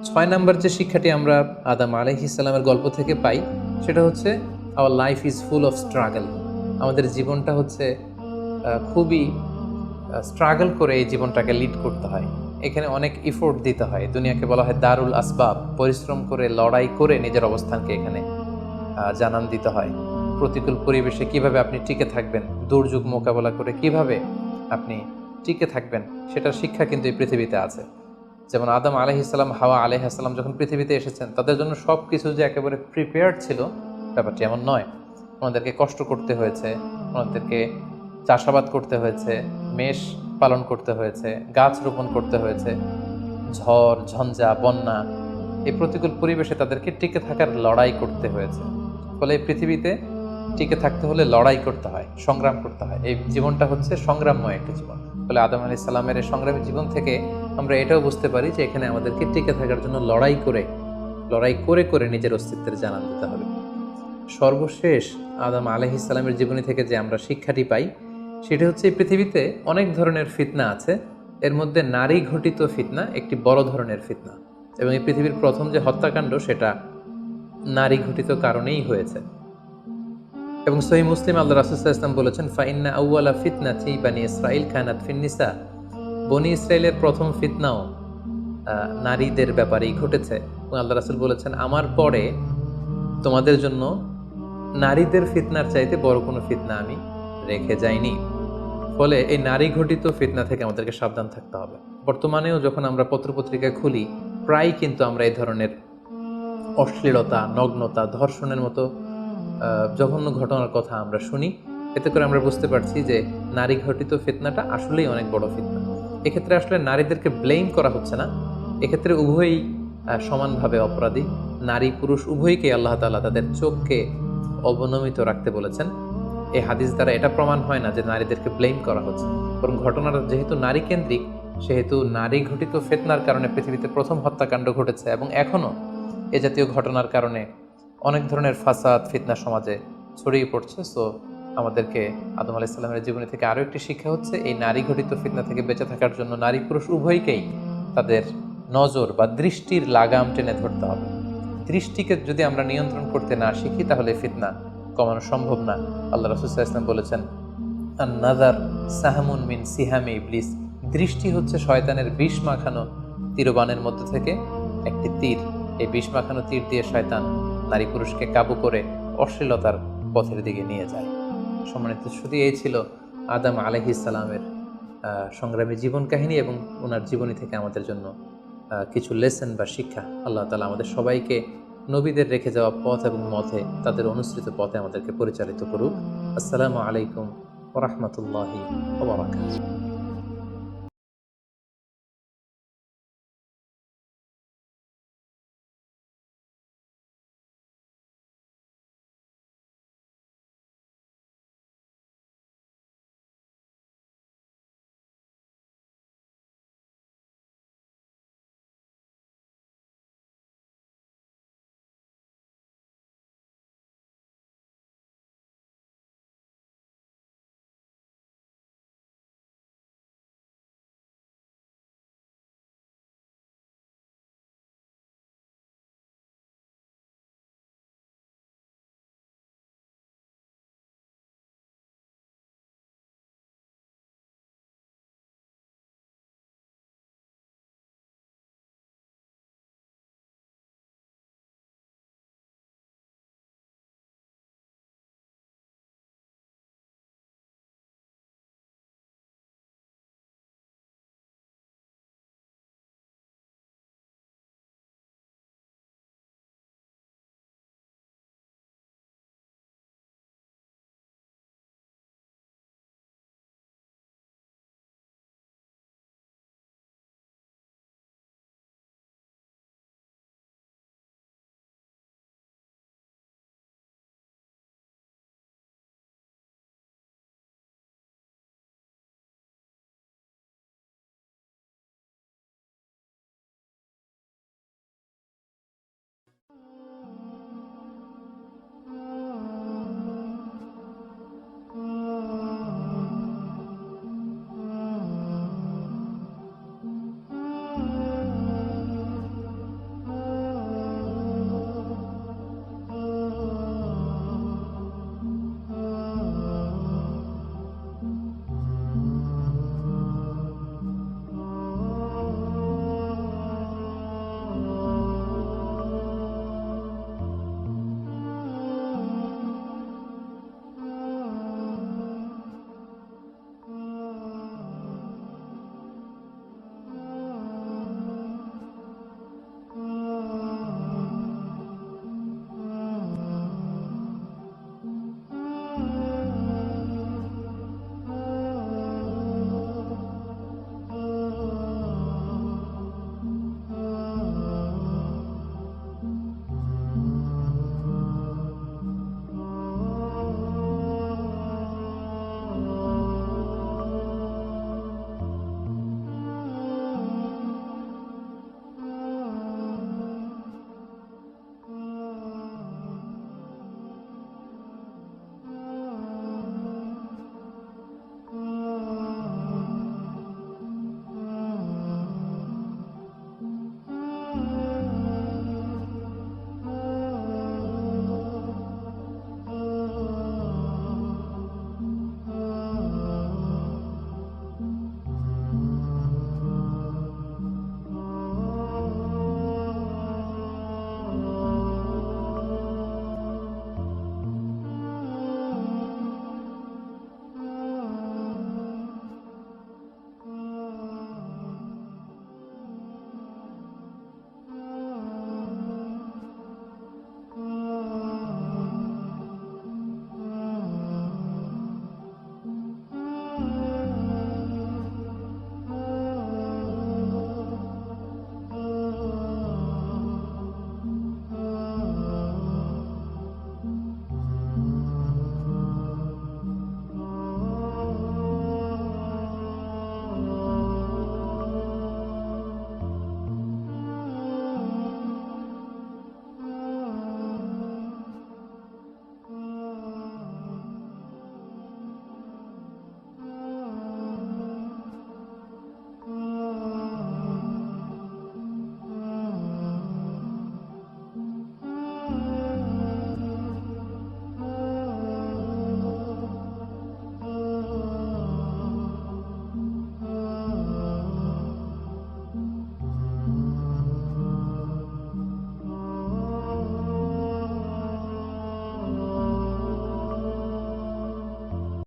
6 নম্বর যে শিক্ষাটি আমরা আদম আলাইহিস সালামের গল্প থেকে পাই সেটা হচ্ছে our life is full of struggle. আমাদের জীবনটা হচ্ছে খুবই স্ট্রাগল করে এই জীবনটাকে লিড করতে হয়। এখানে অনেক ইফোর্ট দিতে হয়। দুনিয়াকে বলা হয় দারুল আসবাব, পরিশ্রম করে লড়াই করে নিজের অবস্থানকে এখানে জানান দিতে হয়। প্রতিকূল পরিবেশে কিভাবে আপনি টিকে থাকবেন, দুর্যোগ মোকাবেলা করে কিভাবে আপনি টিকে থাকবেন, সেটার শিক্ষা কিন্তু এই পৃথিবীতে আছে। যেমন আদম আলাইহিসসালাম, হাওয়া আলাইহিসসালাম যখন পৃথিবীতে এসেছেন তাদের জন্য সব কিছু যে একেবারে প্রিপেয়ার্ড ছিল ব্যাপারটি এমন নয়। ওনাদেরকে কষ্ট করতে হয়েছে, ওনাদেরকে চাষাবাদ করতে হয়েছে, মেষ পালন করতে হয়েছে, গাছ রোপণ করতে হয়েছে, ঝড় ঝঞ্ঝা বন্যা, এই প্রতিকূল পরিবেশে তাদেরকে টিকে থাকার লড়াই করতে হয়েছে। ফলে এই পৃথিবীতে টিকে থাকতে হলে লড়াই করতে হয়, সংগ্রাম করতে হয়। এই জীবনটা হচ্ছে সংগ্রামময় একটা জীবন। ফলে আদম আলাইহিস সালামের এই সংগ্রামী জীবন থেকে আমরা এটাও বুঝতে পারি যে এখানে আমাদেরকে টিকে থাকার জন্য লড়াই করে করে নিজের অস্তিত্বের জানান দিতে হবে। সর্বশেষ আদম আলাইহিস সালামের জীবনী থেকে যে আমরা শিক্ষাটি পাই সেটা হচ্ছে এই পৃথিবীতে অনেক ধরনের ফিতনা আছে, এর মধ্যে নারী ঘটিত ফিতনা একটি বড় ধরনের ফিতনা, এবং এই পৃথিবীর প্রথম যে হত্যাকাণ্ড সেটা নারী ঘটিত কারণেই হয়েছে। এবং সহিহ মুসলিম আল্লাহ রাসূল সাল্লাল্লাহু আলাইহি ওয়াসাল্লাম বলেছেন, ফাইন্না আউওয়ালা ফিতনাতি বানি ইসরাঈল কানাত ফিন্নিসা, বনি ইসরাইলের প্রথম ফিতনাও নারীদের ব্যাপারেই ঘটেছে। এবং আল্লাহ রাসূল বলেছেন, আমার পরে তোমাদের জন্য নারীদের ফিতনার চাইতে বড় কোনো ফিতনা আমি রেখে যাইনি। ফলে এই নারী ঘটিত ফিতনা থেকে আমাদেরকে সাবধান থাকতে হবে। বর্তমানেও যখন আমরা পত্রপত্রিকা খুলি প্রায় কিন্তু আমরা এই ধরনের অশ্লীলতা, নগ্নতা, ধর্ষণের মতো জঘন্য ঘটনার কথা আমরা শুনি। এতে করে আমরা বুঝতে পারছি যে নারী ঘটিত ফিতনাটা আসলেই অনেক বড় ফিতনা। এক্ষেত্রে আসলে নারীদেরকে ব্লেম করা হচ্ছে না, এক্ষেত্রে উভয়ই সমানভাবে অপরাধী। নারী পুরুষ উভয়কে আল্লাহ তাআলা তাদের চোখকে অবনমিত রাখতে বলেছেন। এই হাদিস দ্বারা এটা প্রমাণ হয় না যে নারীদেরকে ব্লেম করা হচ্ছে, বরং ঘটনাটা যেহেতু নারী কেন্দ্রিক সেহেতু নারী ঘটিত ফিতনার কারণে পৃথিবীতে প্রথম হত্যাকাণ্ড ঘটেছে, এবং এখনও এ জাতীয় ঘটনার কারণে অনেক ধরনের ফাসাদ ফিতনা সমাজে ছড়িয়ে পড়ছে। সো আমাদেরকে আদম আলাইহিস সালামের জীবনী থেকে আরও একটি শিক্ষা হচ্ছে এই নারী ঘটিত ফিতনা থেকে বেঁচে থাকার জন্য নারী পুরুষ উভয়কেই তাদের নজর বা দৃষ্টির লাগাম টেনে ধরতে হবে। দৃষ্টিকে যদি আমরা নিয়ন্ত্রণ করতে না শিখি তাহলে ফিতনা কমানো সম্ভব না। আল্লাহ রাসূল সাল্লাল্লাহু আলাইহি ওয়াসাল্লাম বলেছেন, আন-নাযার সাহমুন মিন সিহামি ইবলিস, দৃষ্টি হচ্ছে শয়তানের বিষ মাখানো তীরবানের মধ্য থেকে একটি তীর। এই বিষ মাখানো তীর দিয়ে শয়তান নারী পুরুষকে কাবু করে অশ্লীলতার পথের দিকে নিয়ে যায়। সম্মানিত শুধু এই ছিল আদম আলাইহিস সালামের সংগ্রামী জীবন কাহিনী এবং ওনার জীবনী থেকে আমাদের জন্য কিছু লেসন বা শিক্ষা। আল্লাহ তাআলা আমাদের সবাইকে নবীদের রেখে যাওয়া পথ এবং মতে তাদের অনুসৃত পথে আমাদেরকে পরিচালিত করুক। আসসালামু আলাইকুম ওয়া রাহমাতুল্লাহি ওয়া বারাকাতুহু।